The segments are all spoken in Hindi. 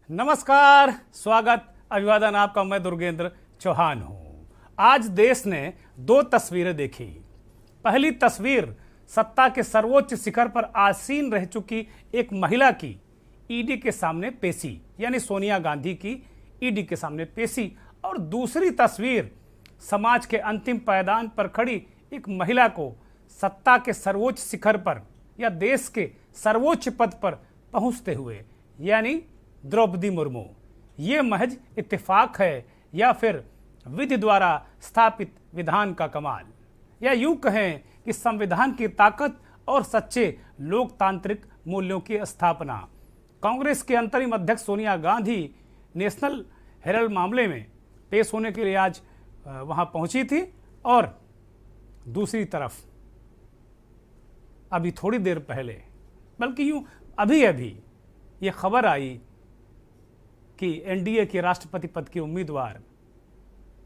नमस्कार, स्वागत, अभिवादन आपका। मैं दुर्गेंद्र चौहान हूं। आज देश ने दो तस्वीरें देखी। पहली तस्वीर सत्ता के सर्वोच्च शिखर पर आसीन रह चुकी एक महिला की ईडी के सामने पेशी, यानी सोनिया गांधी की ईडी के सामने पेशी। और दूसरी तस्वीर समाज के अंतिम पायदान पर खड़ी एक महिला को सत्ता के सर्वोच्च शिखर पर या देश के सर्वोच्च पद पर पहुंचते हुए, यानी द्रौपदी मुर्मू। ये महज इत्तेफाक है या फिर विधि द्वारा स्थापित विधान का कमाल, या यूं कहें कि संविधान की ताकत और सच्चे लोकतांत्रिक मूल्यों की स्थापना। कांग्रेस के अंतरिम अध्यक्ष सोनिया गांधी नेशनल हेराल्ड मामले में पेश होने के लिए आज वहां पहुंची थी। और दूसरी तरफ अभी थोड़ी देर पहले, बल्कि यूं अभी ये खबर आई कि एनडीए के राष्ट्रपति पद की उम्मीदवार,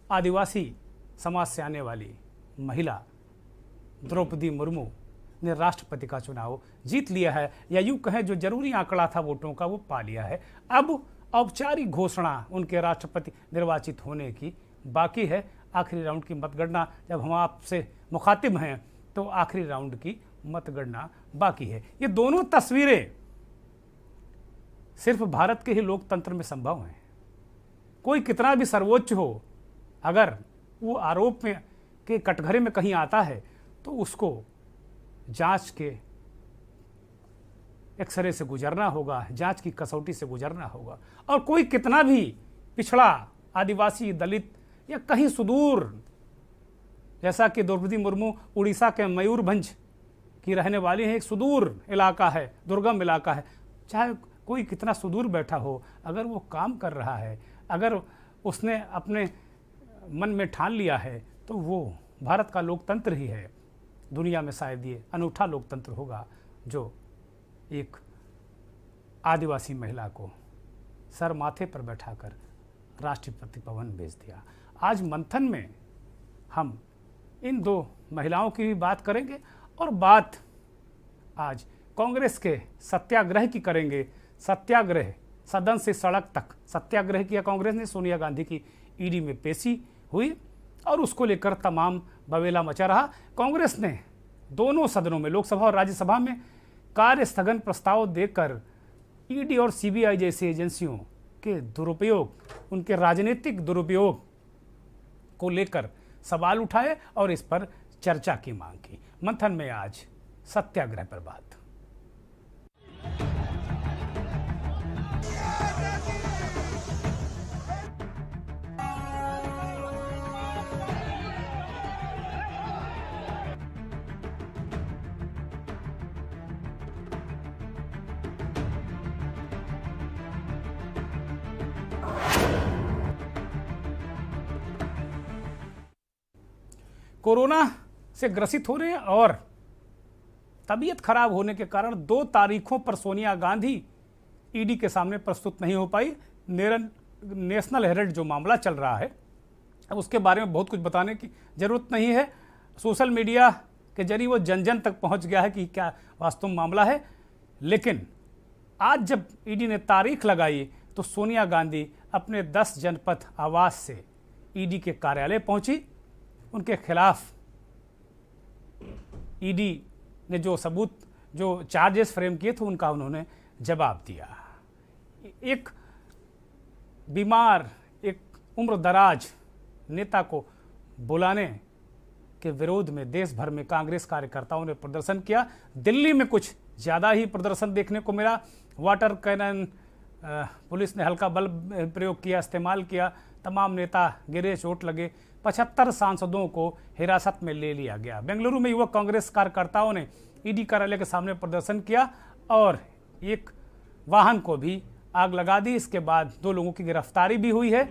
आदिवासी समाज से आने वाली महिला द्रौपदी मुर्मू ने राष्ट्रपति का चुनाव जीत लिया है, या यूं कहें जो जरूरी आंकड़ा था वोटों का वो पा लिया है। अब औपचारिक घोषणा उनके राष्ट्रपति निर्वाचित होने की बाकी है। आखिरी राउंड की मतगणना, जब हम आपसे मुखातिब हैं तो आखिरी राउंड की मतगणना बाकी है। ये दोनों तस्वीरें सिर्फ भारत के ही लोकतंत्र में संभव है। कोई कितना भी सर्वोच्च हो, अगर वो आरोप में के कटघरे में कहीं आता है तो उसको जांच के एक्सरे से गुजरना होगा, जांच की कसौटी से गुजरना होगा। और कोई कितना भी पिछड़ा, आदिवासी, दलित या कहीं सुदूर, जैसा कि द्रौपदी मुर्मू उड़ीसा के मयूरभंज की रहने वाली है, एक सुदूर इलाका है, दुर्गम इलाका है, चाहे कोई कितना सुदूर बैठा हो, अगर वो काम कर रहा है, अगर उसने अपने मन में ठान लिया है, तो वो भारत का लोकतंत्र ही है। दुनिया में शायद ये अनूठा लोकतंत्र होगा जो एक आदिवासी महिला को सर माथे पर बैठाकर राष्ट्रपति भवन भेज दिया। आज मंथन में हम इन दो महिलाओं की भी बात करेंगे और बात आज कांग्रेस के सत्याग्रह की करेंगे। सत्याग्रह, सदन से सड़क तक सत्याग्रह किया कांग्रेस ने। सोनिया गांधी की ईडी में पेशी हुई और उसको लेकर तमाम बवेला मचा रहा। कांग्रेस ने दोनों सदनों में, लोकसभा और राज्यसभा में, कार्य स्थगन प्रस्ताव देकर ईडी और सीबीआई जैसी एजेंसियों के दुरुपयोग, उनके राजनीतिक दुरुपयोग को लेकर सवाल उठाए और इस पर चर्चा की मांग की। मंथन में आज सत्याग्रह पर बात। कोरोना से ग्रसित होने और तबीयत खराब होने के कारण 2 तारीखों पर सोनिया गांधी ईडी के सामने प्रस्तुत नहीं हो पाई। नेशनल हेराल्ड जो मामला चल रहा है, अब उसके बारे में बहुत कुछ बताने की जरूरत नहीं है। सोशल मीडिया के जरिए वो जन जन तक पहुंच गया है कि क्या वास्तव में मामला है। लेकिन आज जब ईडी ने तारीख लगाई तो सोनिया गांधी अपने 10 जनपद आवास से ईडी के कार्यालय पहुंची। उनके खिलाफ ईडी ने जो सबूत, जो चार्जेस फ्रेम किए थे, उनका उन्होंने जवाब दिया। एक बीमार, एक उम्रदराज नेता को बुलाने के विरोध में देश भर में कांग्रेस कार्यकर्ताओं ने प्रदर्शन किया। दिल्ली में कुछ ज़्यादा ही प्रदर्शन देखने को मिला। वाटर कैनन, पुलिस ने हल्का बल प्रयोग किया, इस्तेमाल किया। तमाम नेता गिरे, चोट लगे। 75 सांसदों को हिरासत में ले लिया गया। बेंगलुरु में युवक कांग्रेस कार्यकर्ताओं ने ईडी कार्यालय के सामने प्रदर्शन किया और एक वाहन को भी आग लगा दी। इसके बाद 2 लोगों की गिरफ्तारी भी हुई है।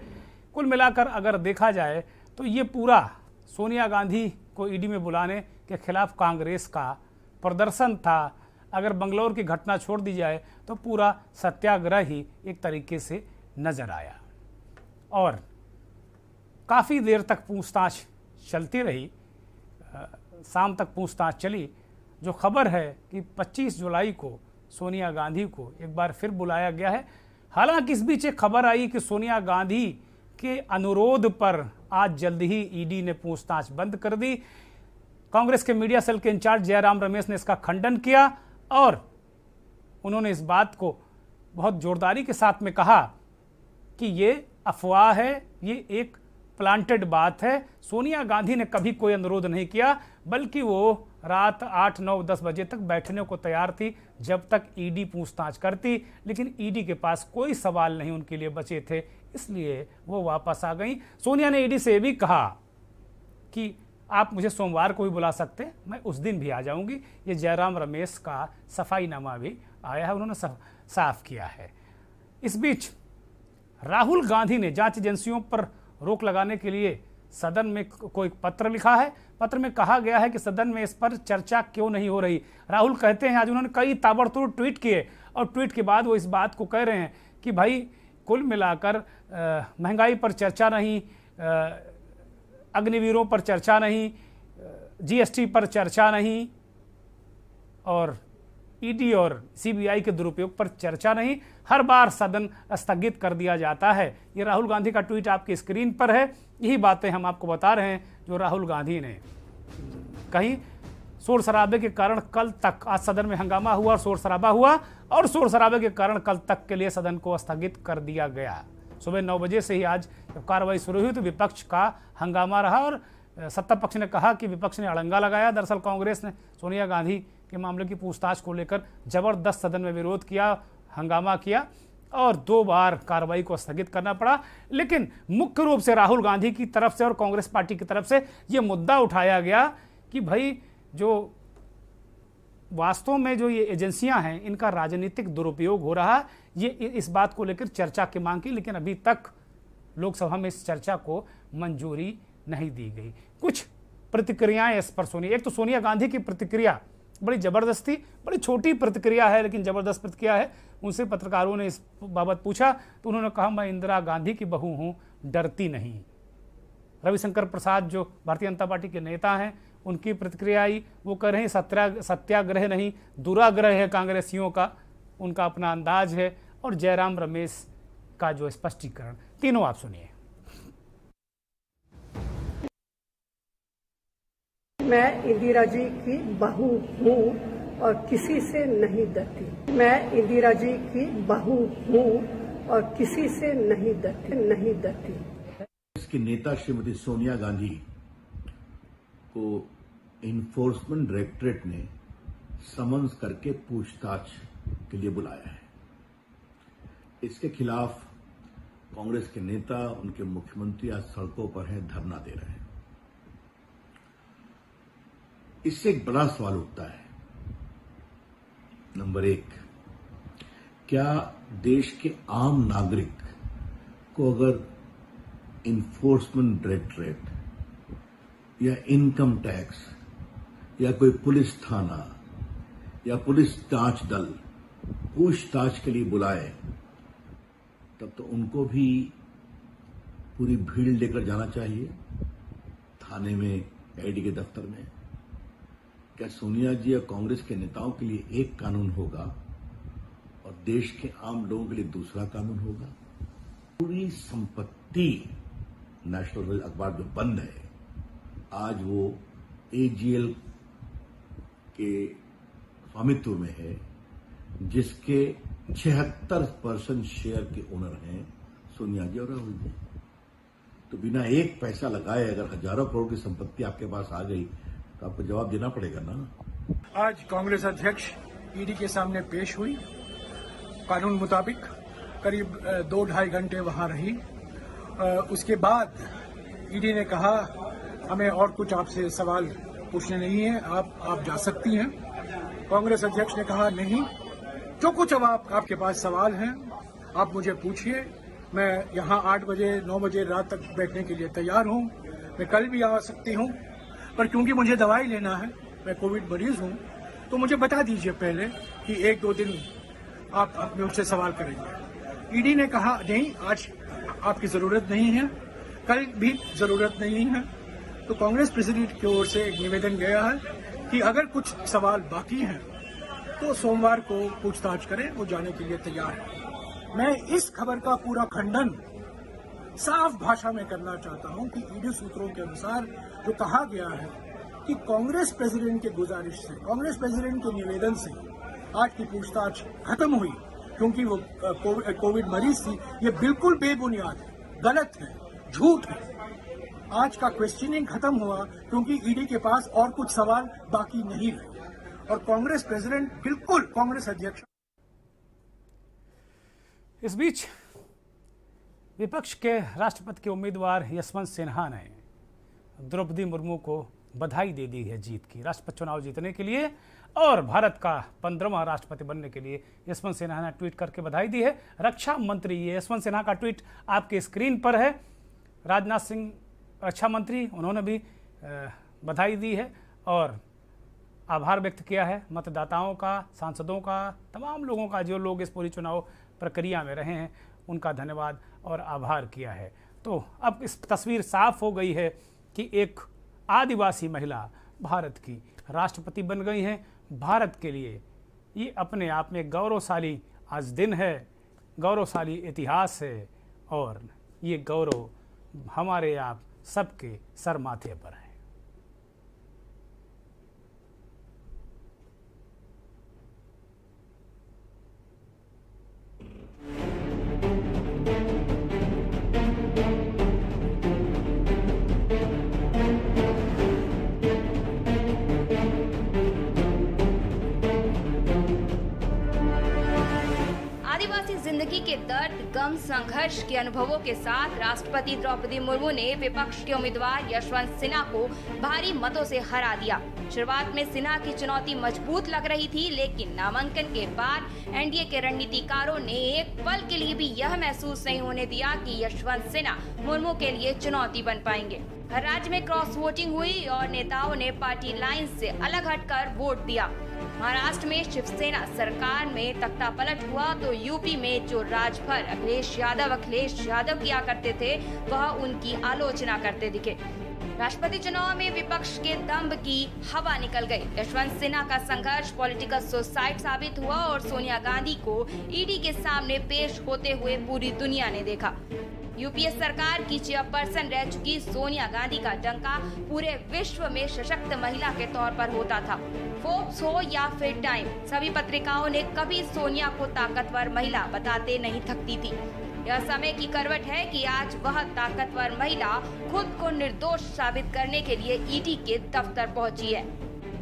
कुल मिलाकर अगर देखा जाए तो ये पूरा सोनिया गांधी को ईडी में बुलाने के खिलाफ कांग्रेस का प्रदर्शन था। अगर बंगलौर की घटना छोड़ दी जाए तो पूरा सत्याग्रह ही एक तरीके से नजर आया और काफ़ी देर तक पूछताछ चलती रही। शाम तक पूछताछ चली। जो खबर है कि 25 जुलाई को सोनिया गांधी को एक बार फिर बुलाया गया है। हालांकि इस बीच एक खबर आई कि सोनिया गांधी के अनुरोध पर आज जल्द ही ईडी ने पूछताछ बंद कर दी। कांग्रेस के मीडिया सेल के इंचार्ज जयराम रमेश ने इसका खंडन किया और उन्होंने इस बात को बहुत जोरदारी के साथ में कहा कि ये अफवाह है, ये एक प्लांटेड बात है। सोनिया गांधी ने कभी कोई अनुरोध नहीं किया, बल्कि वो रात 8, 9, 10 बजे तक बैठने को तैयार थी जब तक ईडी पूछताछ करती, लेकिन ईडी के पास कोई सवाल नहीं उनके लिए बचे थे, इसलिए वो वापस आ गई। सोनिया ने ईडी से भी कहा कि आप मुझे सोमवार को भी बुला सकते, मैं उस दिन भी आ जाऊंगी। ये जयराम रमेश का सफाईनामा भी आया है, उन्होंने साफ किया है। इस बीच राहुल गांधी ने जांच एजेंसियों पर रोक लगाने के लिए सदन में कोई पत्र लिखा है। पत्र में कहा गया है कि सदन में इस पर चर्चा क्यों नहीं हो रही। राहुल कहते हैं, आज उन्होंने कई ताबड़तोड़ ट्वीट किए और ट्वीट के बाद वो इस बात को कह रहे हैं कि भाई कुल मिलाकर महंगाई पर चर्चा नहीं, अग्निवीरों पर चर्चा नहीं, जीएसटी पर चर्चा नहीं और ईडी और सीबीआई के दुरुपयोग पर चर्चा नहीं, हर बार सदन स्थगित कर दिया जाता है। ये राहुल गांधी का ट्वीट आपकी स्क्रीन पर है। यही बातें हम आपको बता रहे हैं जो राहुल गांधी ने कहीं। शोर शराबे के कारण कल तक आज सदन में हंगामा हुआ और शोर शराबा हुआ और शोर शराबे के कारण कल तक के लिए सदन को स्थगित कर दिया गया। सुबह 9 बजे से ही आज जब कार्रवाई शुरू हुई तो विपक्ष का हंगामा रहा और सत्ता पक्ष ने कहा कि विपक्ष ने अड़ंगा लगाया। दरअसल कांग्रेस ने सोनिया गांधी के मामले की पूछताछ को लेकर जबरदस्त सदन में विरोध किया, हंगामा किया और 2 बार कार्रवाई को स्थगित करना पड़ा। लेकिन मुख्य रूप से राहुल गांधी की तरफ से और कांग्रेस पार्टी की तरफ से ये मुद्दा उठाया गया कि भाई जो वास्तव में जो ये एजेंसियां हैं इनका राजनीतिक दुरुपयोग हो रहा है। ये इस बात को लेकर चर्चा की मांग की, लेकिन अभी तक लोकसभा में इस चर्चा को मंजूरी नहीं दी गई। कुछ प्रतिक्रियाएं इस पर सुनी। एक तो सोनिया गांधी की प्रतिक्रिया बड़ी जबरदस्त थी, बड़ी छोटी प्रतिक्रिया है लेकिन जबरदस्त प्रतिक्रिया है। उनसे पत्रकारों ने इस बाबत पूछा तो उन्होंने कहा, मैं इंदिरा गांधी की बहू हूं, डरती नहीं। रविशंकर प्रसाद जो भारतीय जनता पार्टी के नेता हैं उनकी प्रतिक्रिया आई, वो कह रहे हैं सत्याग्रह नहीं दुराग्रह है कांग्रेसियों का, उनका अपना अंदाज है। और जयराम रमेश का जो स्पष्टीकरण, तीनों आप सुनिए। मैं इंदिरा जी की बहू हूँ और किसी से नहीं डरती। मैं इंदिरा जी की बहू हूँ और किसी से नहीं डरती। इसके नेता श्रीमती सोनिया गांधी को इन्फोर्समेंट डायरेक्टरेट ने समन्स करके पूछताछ के लिए बुलाया है। इसके खिलाफ कांग्रेस के नेता, उनके मुख्यमंत्री आज सड़कों पर हैं, धरना दे रहे हैं। इससे एक बड़ा सवाल उठता है। नंबर 1, क्या देश के आम नागरिक को अगर इन्फोर्समेंट डायरेक्टरेट या इनकम टैक्स या कोई पुलिस थाना या पुलिस जांच दल पूछताछ के लिए बुलाए, तब तो उनको भी पूरी भीड़ लेकर जाना चाहिए थाने में, ईडी के दफ्तर में। क्या सोनिया जी या कांग्रेस के नेताओं के लिए एक कानून होगा और देश के आम लोगों के लिए दूसरा कानून होगा? पूरी संपत्ति नेशनल अखबार जो बंद है, आज वो एजीएल के स्वामित्व में है, जिसके 76% शेयर के ओनर हैं सोनिया जी और राहुल जी। तो बिना एक पैसा लगाए अगर हजारों करोड़ की संपत्ति आपके पास आ गई तो आपको जवाब देना पड़ेगा ना। आज कांग्रेस अध्यक्ष ईडी के सामने पेश हुई, कानून मुताबिक करीब 2-2.5 घंटे वहां रही। उसके बाद ईडी ने कहा, हमें और कुछ आपसे सवाल पूछने नहीं है, आप जा सकती हैं। कांग्रेस अध्यक्ष ने कहा, नहीं, जो कुछ अब आपके पास सवाल हैं आप मुझे पूछिए। मैं यहां 8 बजे 9 बजे रात तक बैठने के लिए तैयार हूं। मैं कल भी आ सकती हूं, पर क्योंकि मुझे दवाई लेना है, मैं कोविड मरीज हूं, तो मुझे बता दीजिए पहले कि 1-2 दिन आप मुझसे सवाल करेंगे। ईडी ने कहा, नहीं, आज आपकी जरूरत नहीं है, कल भी जरूरत नहीं है। तो कांग्रेस प्रेसिडेंट की ओर से एक निवेदन गया है कि अगर कुछ सवाल बाकी हैं तो सोमवार को पूछताछ करें, वो जाने के लिए तैयार है। मैं इस खबर का पूरा खंडन साफ भाषा में करना चाहता हूं कि ईडी सूत्रों के अनुसार जो कहा गया है कि कांग्रेस प्रेसिडेंट के गुजारिश से, कांग्रेस प्रेसिडेंट के निवेदन से आज की पूछताछ खत्म हुई क्योंकि वो कोविड मरीज थी, ये बिल्कुल बेबुनियाद है, गलत है, झूठ है। आज का क्वेश्चनिंग खत्म हुआ क्योंकि ईडी के पास और कुछ सवाल बाकी नहीं रहे और कांग्रेस प्रेसिडेंट बिल्कुल कांग्रेस अध्यक्ष। इस बीच विपक्ष के राष्ट्रपति के उम्मीदवार यशवंत सिन्हा ने द्रौपदी मुर्मू को बधाई दे दी है जीत की, राष्ट्रपति चुनाव जीतने के लिए और भारत का 15वां राष्ट्रपति बनने के लिए यशवंत सिन्हा ने ट्वीट करके बधाई दी है। रक्षा मंत्री, ये यशवंत सिन्हा का ट्वीट आपके स्क्रीन पर है। राजनाथ सिंह रक्षा मंत्री, उन्होंने भी बधाई दी है और आभार व्यक्त किया है मतदाताओं का, सांसदों का, तमाम लोगों का, जो लोग इस पूरी चुनाव प्रक्रिया में रहे हैं, उनका धन्यवाद और आभार किया है। तो अब इस तस्वीर साफ हो गई है कि एक आदिवासी महिला भारत की राष्ट्रपति बन गई हैं। भारत के लिए ये अपने आप में गौरवशाली आज दिन है, गौरवशाली इतिहास है और ये गौरव हमारे आप सबके सर माथे पर है। जिंदगी के दर्द, गम, संघर्ष के अनुभवों के साथ राष्ट्रपति द्रौपदी मुर्मू ने विपक्ष के उम्मीदवार यशवंत सिन्हा को भारी मतों से हरा दिया। शुरुआत में सिन्हा की चुनौती मजबूत लग रही थी, लेकिन नामांकन के बाद एनडीए के रणनीतिकारों ने एक पल के लिए भी यह महसूस नहीं होने दिया कि यशवंत सिन्हा मुर्मू के लिए चुनौती बन पाएंगे। हर राज्य में क्रॉस वोटिंग हुई और नेताओं ने पार्टी लाइन से अलग हटकर वोट दिया। महाराष्ट्र में शिवसेना सरकार में तख्ता पलट हुआ तो यूपी में जो राजभर अखिलेश यादव किया करते थे, वह उनकी आलोचना करते दिखे। राष्ट्रपति चुनाव में विपक्ष के दंभ की हवा निकल गई। यशवंत सिन्हा का संघर्ष पॉलिटिकल सुसाइड साबित हुआ और सोनिया गांधी को ईडी के सामने पेश होते हुए पूरी दुनिया ने देखा। यूपीए सरकार की चेयरपर्सन रह चुकी सोनिया गांधी का डंका पूरे विश्व में सशक्त महिला के तौर पर होता था। फोर्ब्स हो या फिर टाइम, सभी पत्रिकाओं ने कभी सोनिया को ताकतवर महिला बताते नहीं थकती थी। यह समय की करवट है कि आज वह ताकतवर महिला खुद को निर्दोष साबित करने के लिए ईडी के दफ्तर पहुंची है।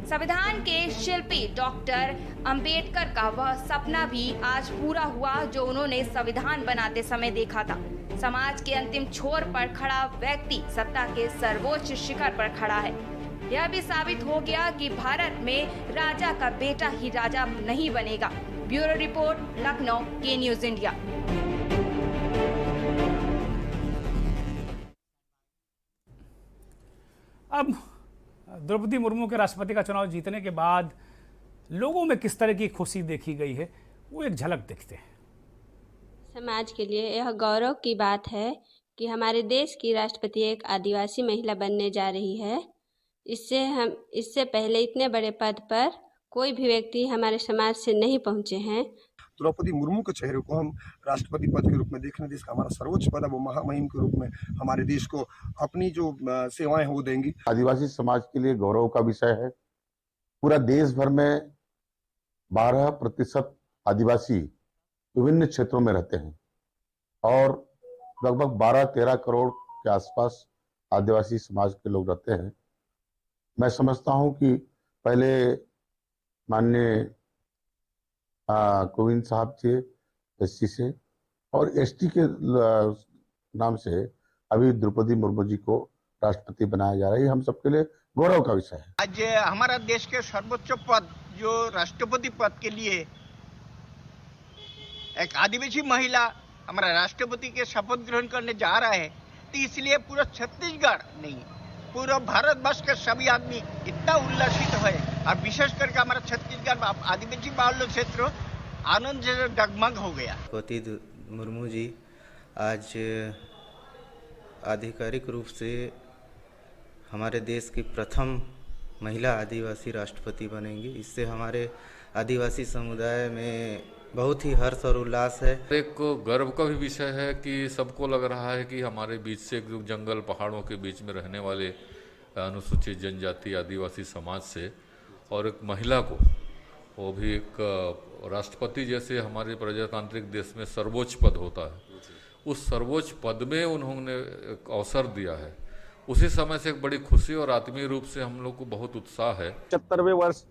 संविधान के शिल्पी डॉक्टर अंबेडकर का वह सपना भी आज पूरा हुआ जो उन्होंने संविधान बनाते समय देखा था। समाज के अंतिम छोर पर खड़ा व्यक्ति सत्ता के सर्वोच्च शिखर पर खड़ा है। यह भी साबित हो गया कि भारत में राजा का बेटा ही राजा नहीं बनेगा। ब्यूरो रिपोर्ट, लखनऊ, के न्यूज इंडिया। अब द्रौपदी मुर्मू के राष्ट्रपति का चुनाव जीतने के बाद लोगों में किस तरह की खुशी देखी गई है, वो एक झलक देखते हैं। समाज के लिए यह गौरव की बात है कि हमारे देश की राष्ट्रपति एक आदिवासी महिला बनने जा रही है। इससे पहले इतने बड़े पद पर कोई भी व्यक्ति हमारे समाज से नहीं पहुंचे हैं। द्रौपदी मुर्मू के चेहरे को हम राष्ट्रपति पद के रूप में देखने, देश का हमारा सर्वोच्च पद है वो महामहिम के रूप में हमारे देश को अपनी जो सेवाएं हैं वो देंगी। आदिवासी समाज के लिए गौरव का विषय है। पूरा देश भर में 12% आदिवासी विभिन्न क्षेत्रों में रहते हैं और लगभग 12-13 करोड़ के आसपास आदिवासी समाज के लोग रहते हैं। मैं समझता हूं कि पहले माननीय कोविंद साहब थे एससी से और एसटी के नाम से अभी द्रौपदी मुर्मू जी को राष्ट्रपति बनाया जा रहा है। हम सबके लिए गौरव का विषय है। आज हमारा देश के सर्वोच्च पद जो राष्ट्रपति पद के लिए एक आदिवासी महिला हमारा राष्ट्रपति के शपथ ग्रहण करने जा रहा है, तो इसलिए पूरा छत्तीसगढ़ नहीं, पूरा भारतवर्ष के सभी आदमी इतना उल्लासित है और विशेष करके हमारा छत्तीसगढ़ आदिवासी बाहुल्य क्षेत्र आनंद से डगमग हो गया। द्रौपदी मुर्मू जी आज आधिकारिक रूप से हमारे देश की प्रथम महिला आदिवासी राष्ट्रपति बनेंगी। इससे हमारे आदिवासी समुदाय में बहुत ही हर्ष और उल्लास है। एक गर्व का भी विषय है कि सबको लग रहा है कि हमारे बीच से एक जंगल पहाड़ों के बीच में रहने वाले अनुसूचित जनजाति आदिवासी समाज से और एक महिला को, वो भी एक राष्ट्रपति जैसे हमारे प्रजातांत्रिक देश में सर्वोच्च पद होता है, उस सर्वोच्च पद में उन्होंने एक अवसर दिया है। उसी समय से एक बड़ी खुशी और आत्मीय रूप से हम लोग को बहुत उत्साह है। 75वें वर्ष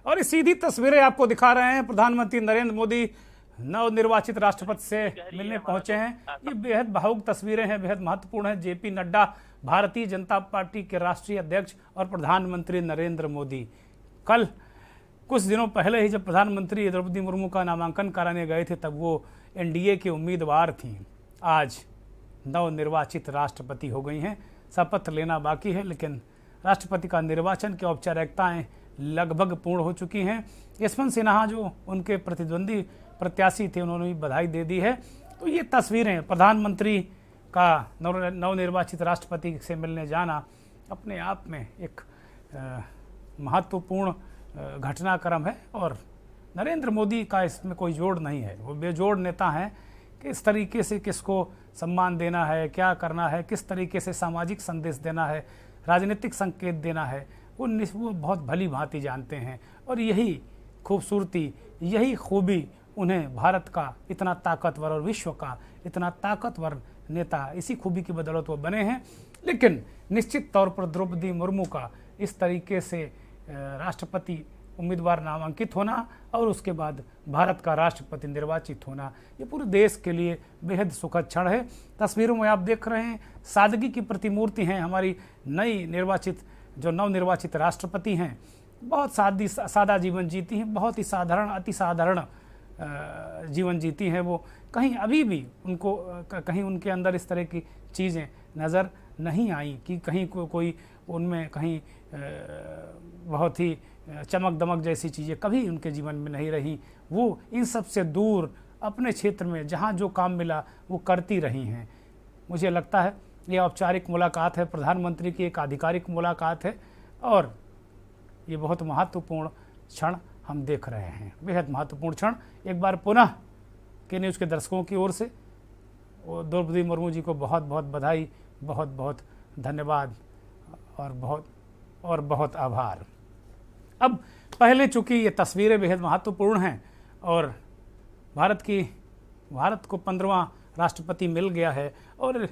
और ये सीधी तस्वीरें आपको दिखा रहे हैं। प्रधानमंत्री नरेंद्र मोदी नवनिर्वाचित राष्ट्रपति से मिलने पहुंचे हैं। ये बेहद भावुक तस्वीरें हैं, बेहद महत्वपूर्ण है। जेपी नड्डा, भारतीय जनता पार्टी के राष्ट्रीय अध्यक्ष, और प्रधानमंत्री नरेंद्र मोदी कल कुछ दिनों पहले ही जब प्रधानमंत्री द्रौपदी मुर्मू का नामांकन कराने गए थे तब वो एनडीए के उम्मीदवार थी। आज नवनिर्वाचित राष्ट्रपति हो गई हैं। शपथ लेना बाकी है, लेकिन राष्ट्रपति का निर्वाचन की औपचारिकताएं लगभग पूर्ण हो चुकी हैं। यशवंत सिन्हा जो उनके प्रतिद्वंदी प्रत्याशी थे, उन्होंने भी बधाई दे दी है। तो ये तस्वीरें, प्रधानमंत्री का नवनिर्वाचित राष्ट्रपति से मिलने जाना अपने आप में एक महत्वपूर्ण घटनाक्रम है, और नरेंद्र मोदी का इसमें कोई जोड़ नहीं है। वो बेजोड़ नेता हैं कि इस तरीके से किसको सम्मान देना है, क्या करना है, किस तरीके से सामाजिक संदेश देना है, राजनीतिक संकेत देना है, वो बहुत भली भांति जानते हैं। और यही खूबसूरती, यही खूबी उन्हें भारत का इतना ताकतवर और विश्व का इतना ताकतवर नेता, इसी खूबी की बदौलत वो बने हैं। लेकिन निश्चित तौर पर द्रौपदी मुर्मू का इस तरीके से राष्ट्रपति उम्मीदवार नामांकित होना और उसके बाद भारत का राष्ट्रपति निर्वाचित होना, ये पूरे देश के लिए बेहद सुखद क्षण है। तस्वीरों में आप देख रहे हैं सादगी की प्रतिमूर्ति हैं हमारी नई निर्वाचित, जो नवनिर्वाचित राष्ट्रपति हैं। बहुत सादा जीवन जीती हैं, बहुत ही साधारण, अति साधारण जीवन जीती हैं वो। कहीं अभी भी उनको कहीं उनके अंदर इस तरह की चीज़ें नज़र नहीं आई कि कहीं कोई उनमें कहीं बहुत ही चमक दमक जैसी चीज़ें कभी उनके जीवन में नहीं रही। वो इन सब से दूर अपने क्षेत्र में जहाँ जो काम मिला वो करती रही हैं। मुझे लगता है ये औपचारिक मुलाकात है, प्रधानमंत्री की एक आधिकारिक मुलाकात है, और ये बहुत महत्वपूर्ण क्षण हम देख रहे हैं, बेहद महत्वपूर्ण क्षण। एक बार पुनः के न्यूज़ के दर्शकों की ओर से द्रौपदी मुर्मू जी को बहुत बहुत बधाई, बहुत बहुत धन्यवाद और बहुत आभार। अब पहले चूँकि ये तस्वीरें बेहद महत्वपूर्ण हैं और भारत को 15वां राष्ट्रपति मिल गया है, और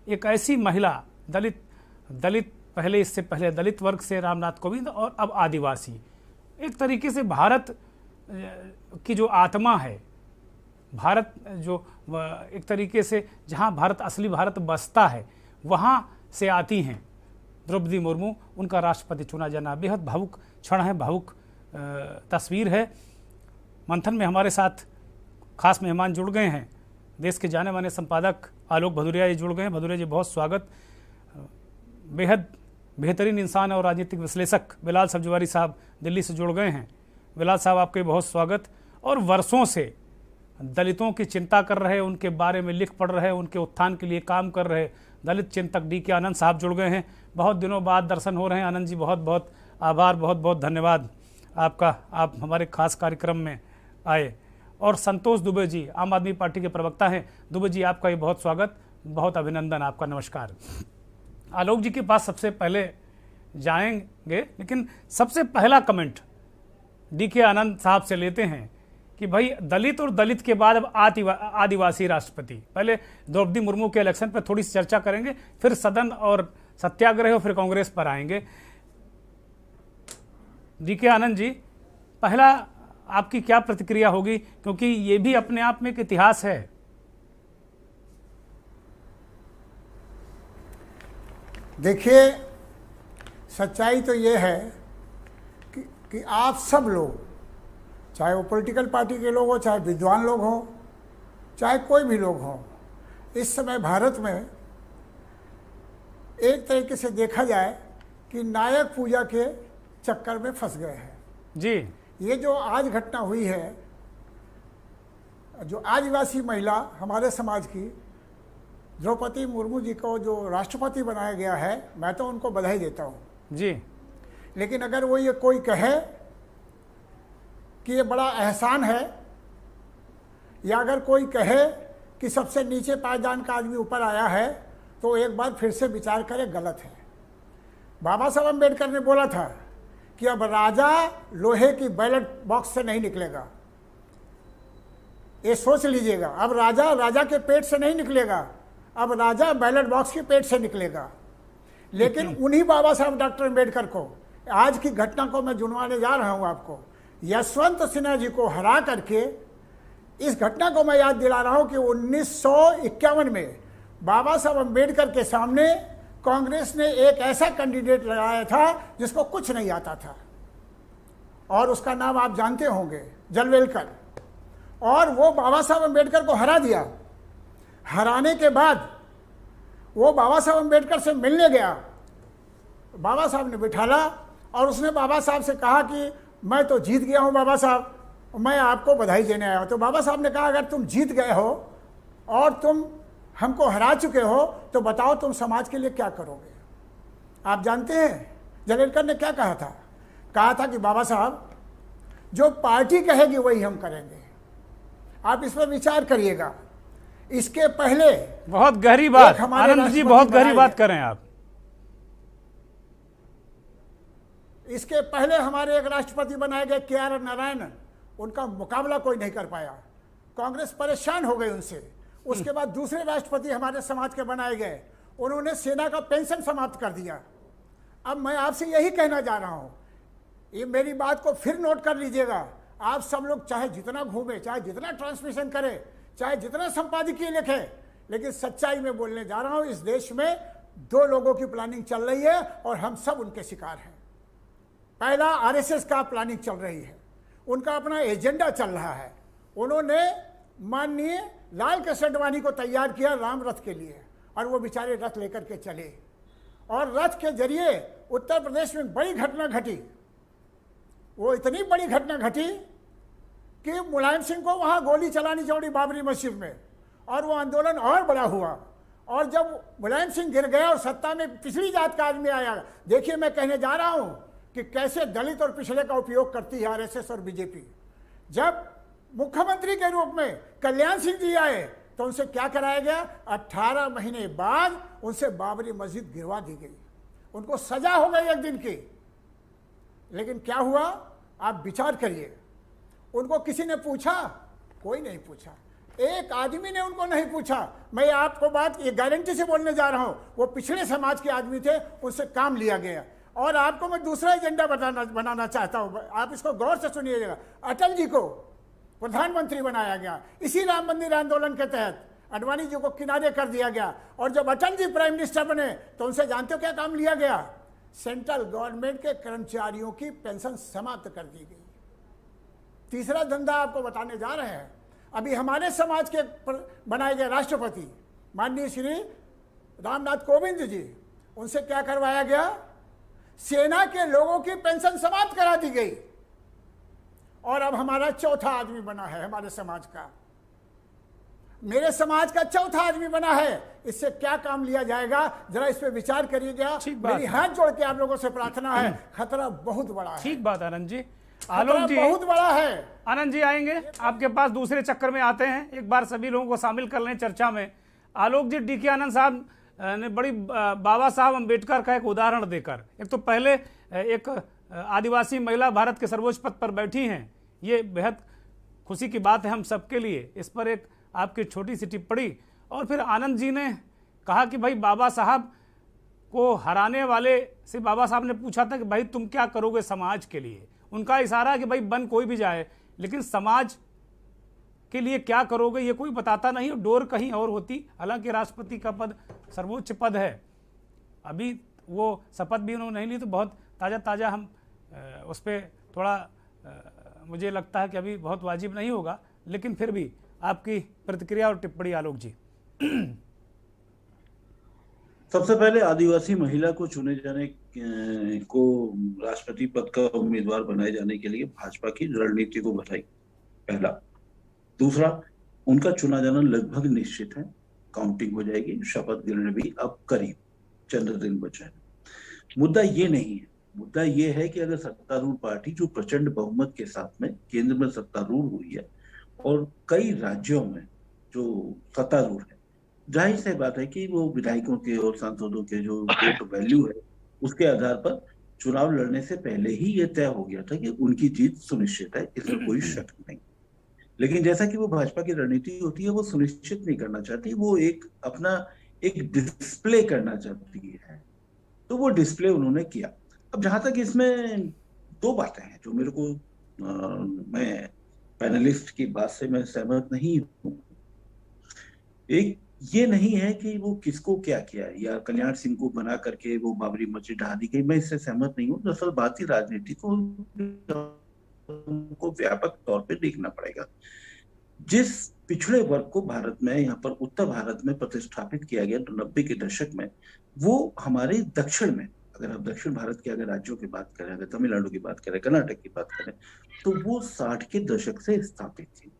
एक ऐसी महिला, दलित पहले, इससे पहले दलित वर्ग से रामनाथ कोविंद और अब आदिवासी, एक तरीके से भारत की जो आत्मा है, भारत जो एक तरीके से जहाँ भारत, असली भारत बसता है, वहाँ से आती हैं द्रौपदी मुर्मू। उनका राष्ट्रपति चुना जाना बेहद भावुक क्षण है, भावुक तस्वीर है। मंथन में हमारे साथ खास मेहमान जुड़ गए हैं, देश के जाने माने संपादक आलोक भदौरिया जी जुड़ गए हैं। भदौरिया जी बहुत स्वागत। बेहद बेहतरीन इंसान और राजनीतिक विश्लेषक बिलाल सब्जवारी साहब दिल्ली से जुड़ गए हैं। बिलाल साहब आपके बहुत स्वागत। और वर्षों से दलितों की चिंता कर रहे, उनके बारे में लिख पढ़ रहे, उनके उत्थान के लिए काम कर रहे दलित चिंतक DK आनंद साहब जुड़ गए हैं। बहुत दिनों बाद दर्शन हो रहे हैं। आनंद जी बहुत बहुत आभार, बहुत बहुत धन्यवाद आपका, आप हमारे खास कार्यक्रम में आए। और संतोष दुबे जी आम आदमी पार्टी के प्रवक्ता हैं। दुबे जी आपका ये बहुत स्वागत, बहुत अभिनंदन, आपका नमस्कार। आलोक जी के पास सबसे पहले जाएंगे, लेकिन सबसे पहला कमेंट DK आनंद साहब से लेते हैं कि भाई दलित और दलित के बाद अब आदिवासी राष्ट्रपति। पहले द्रौपदी मुर्मू के इलेक्शन पर थोड़ी सी चर्चा करेंगे, फिर सदन और सत्याग्रह और फिर कांग्रेस पर आएंगे। DK आनंद जी, पहला आपकी क्या प्रतिक्रिया होगी, क्योंकि ये भी अपने आप में एक इतिहास है। देखिए, सच्चाई तो ये है कि आप सब लोग, चाहे वो पॉलिटिकल पार्टी के लोग हो, चाहे विद्वान लोग हो, चाहे कोई भी लोग हो, इस समय भारत में एक तरीके से देखा जाए कि नायक पूजा के चक्कर में फंस गए हैं जी। ये जो आज घटना हुई है, जो आदिवासी महिला हमारे समाज की द्रौपदी मुर्मू जी को जो राष्ट्रपति बनाया गया है, मैं तो उनको बधाई देता हूँ जी। लेकिन अगर वो ये कोई कहे कि ये बड़ा एहसान है या अगर कोई कहे कि सबसे नीचे पायदान का आदमी ऊपर आया है तो एक बार फिर से विचार करे, गलत है। बाबा साहब अम्बेडकर ने बोला था कि अब राजा लोहे की बैलेट बॉक्स से नहीं निकलेगा। ये सोच लीजिएगा, अब राजा राजा के पेट से नहीं निकलेगा, अब राजा बैलेट बॉक्स के पेट से निकलेगा। लेकिन उन्हीं बाबा साहब डॉक्टर अम्बेडकर को, आज की घटना को मैं जुड़वाने जा रहा हूं आपको, यशवंत सिन्हा जी को हरा करके इस घटना को मैं याद दिला रहा हूं कि 1951 में बाबा साहब अम्बेडकर के सामने कांग्रेस ने एक ऐसा कैंडिडेट लगाया था जिसको कुछ नहीं आता था, और उसका नाम आप जानते होंगे, जलवेलकर। और वो बाबा साहब अम्बेडकर को हरा दिया। हराने के बाद वो बाबा साहब अम्बेडकर से मिलने गया, बाबा साहब ने बिठाला और उसने बाबा साहब से कहा कि मैं तो जीत गया हूं बाबा साहब, मैं आपको बधाई देने आया हूं। तो बाबा साहब ने कहा अगर तुम जीत गए हो और तुम हमको हरा चुके हो तो बताओ तुम समाज के लिए क्या करोगे। आप जानते हैं जलवेलकर ने क्या कहा था? कहा था कि बाबा साहब जो पार्टी कहेगी वही हम करेंगे। आप इस पर विचार करिएगा। इसके पहले बहुत गहरी बात आनंद जी, बहुत गहरी बात कर रहे हैं आप। इसके पहले हमारे एक राष्ट्रपति बनाए गए KR नारायणन, उनका मुकाबला कोई नहीं कर पाया, कांग्रेस परेशान हो गई उनसे। उसके बाद दूसरे राष्ट्रपति हमारे समाज के बनाए गए, उन्होंने सेना का पेंशन समाप्त कर दिया। अब मैं आपसे यही कहना जा रहा हूं, ये मेरी बात को फिर नोट कर लीजिएगा। आप सब लोग चाहे जितना घूमे, चाहे जितना ट्रांसमिशन करे, चाहे जितना संपादकीय लिखे, लेकिन सच्चाई में बोलने जा रहा हूं, इस देश में दो लोगों की प्लानिंग चल रही है और हम सब उनके शिकार हैं। पहला RSS का प्लानिंग चल रही है, उनका अपना एजेंडा चल रहा है। उन्होंने माननीय लाल कृष्ण आडवाणी को तैयार किया राम रथ के लिए, और वो बेचारे रथ लेकर के चले, और रथ के जरिए उत्तर प्रदेश में बड़ी घटना घटी। वो इतनी बड़ी घटना घटी कि मुलायम सिंह को वहां गोली चलानी पड़ी बाबरी मस्जिद में, और वो आंदोलन और बड़ा हुआ। और जब मुलायम सिंह गिर गया और सत्ता में पिछड़ी जात का आदमी आया, देखिए मैं कहने जा रहा हूं कि कैसे दलित और पिछड़े का उपयोग करती है RSS और बीजेपी। जब मुख्यमंत्री के रूप में कल्याण सिंह जी आए तो उनसे क्या कराया गया? 18 महीने बाद उनसे बाबरी मस्जिद गिरवा दी गई, उनको सजा हो गई एक दिन की। लेकिन क्या हुआ आप विचार करिए, उनको किसी ने पूछा? कोई नहीं पूछा, एक आदमी ने उनको नहीं पूछा। मैं आपको बात ये गारंटी से बोलने जा रहा हूं, वो पिछड़े समाज के आदमी थे, उनसे काम लिया गया। और आपको मैं दूसरा एजेंडा बनाना चाहता हूं, आप इसको गौर से सुनिएगा। अटल जी को प्रधानमंत्री बनाया गया, इसी राम मंदिर आंदोलन के तहत आडवाणी जी को किनारे कर दिया गया। और जब अटल जी प्राइम मिनिस्टर बने तो उनसे जानते हो क्या काम लिया गया? सेंट्रल गवर्नमेंट के कर्मचारियों की पेंशन समाप्त कर दी गई। तीसरा धंधा आपको बताने जा रहे हैं। अभी हमारे समाज के बनाए गए राष्ट्रपति माननीय श्री रामनाथ कोविंद जी, उनसे क्या करवाया गया? सेना के लोगों की पेंशन समाप्त करा दी गई। और अब हमारा चौथा आदमी बना है हमारे समाज का, मेरे समाज का चौथा आदमी बना है। इससे क्या काम लिया जाएगा जरा इस पे विचार करिएगा। मेरी हाथ जोड़ के आप लोगों से प्रार्थना है, खतरा बहुत बड़ा है। ठीक बात आनंद जी। आलोक जी बहुत बड़ा है। आनंद जी आएंगे आपके पास, दूसरे चक्कर में आते हैं, एक बार सभी लोगों को शामिल कर लें चर्चा में। आलोक जी, DK आनंद साहब ने बड़ी बाबा साहब अम्बेडकर का एक उदाहरण देकर, एक तो पहले एक आदिवासी महिला भारत के सर्वोच्च पद पर बैठी हैं, ये बेहद खुशी की बात है हम सबके लिए। इस पर एक आपकी छोटी सी टिप्पणी, और फिर आनंद जी ने कहा कि भाई बाबा साहब को हराने वाले से बाबा साहब ने पूछा था कि भाई तुम क्या करोगे समाज के लिए। उनका इशारा कि भाई बन कोई भी जाए, लेकिन समाज के लिए क्या करोगे ये कोई बताता नहीं, डोर कहीं और होती। हालांकि राष्ट्रपति का पद सर्वोच्च पद है, अभी वो शपथ भी उन्होंने नहीं ली, तो बहुत ताज़ा हम उस पर थोड़ा मुझे लगता है कि अभी बहुत वाजिब नहीं होगा। लेकिन फिर भी आपकी प्रतिक्रिया और टिप्पणी आलोक जी। सबसे पहले आदिवासी महिला को चुने जाने को राष्ट्रपति पद का उम्मीदवार बनाए जाने के लिए भाजपा की रणनीति को बधाई, पहला। दूसरा, उनका चुना जाना लगभग निश्चित है, काउंटिंग हो जाएगी, शपथ ग्रहण भी अब करीब चंद दिन बचे हैं। मुद्दा ये नहीं है, मुद्दा ये है कि अगर सत्तारूढ़ पार्टी जो प्रचंड बहुमत के साथ में केंद्र में सत्तारूढ़ हुई है, और कई राज्यों में जो सत्तारूढ़ है, जाहिर सी बात है कि वो विधायकों के और सांसदों के जो वोट वैल्यू है उसके आधार पर चुनाव लड़ने से पहले ही ये तय हो गया था कि उनकी जीत सुनिश्चित है, इसमें कोई शक नहीं। लेकिन जैसा कि वो भाजपा की रणनीति होती है, वो सुनिश्चित नहीं करना चाहती, वो अपना एक डिस्प्ले करना चाहती है, तो वो डिस्प्ले उन्होंने किया। अब जहां तक इसमें दो बातें हैं जो मेरे को मैं पैनलिस्ट की बात से मैं सहमत नहीं हूं। एक ये नहीं है कि वो किसको क्या किया या कल्याण सिंह को बना करके वो बाबरी मस्जिद ढहा दी गई, मैं इससे सहमत नहीं हूँ। दरअसल भारतीय राजनीति को व्यापक तौर पे देखना पड़ेगा। जिस पिछड़े वर्ग को भारत में, यहाँ पर उत्तर भारत में प्रतिष्ठापित किया गया 90 के दशक में, वो हमारे दक्षिण में, अगर आप दक्षिण भारत के अगर राज्यों की बात करें, अगर तमिलनाडु की बात करें, कर्नाटक की बात करें, तो वो 60 के दशक से स्थापित थी।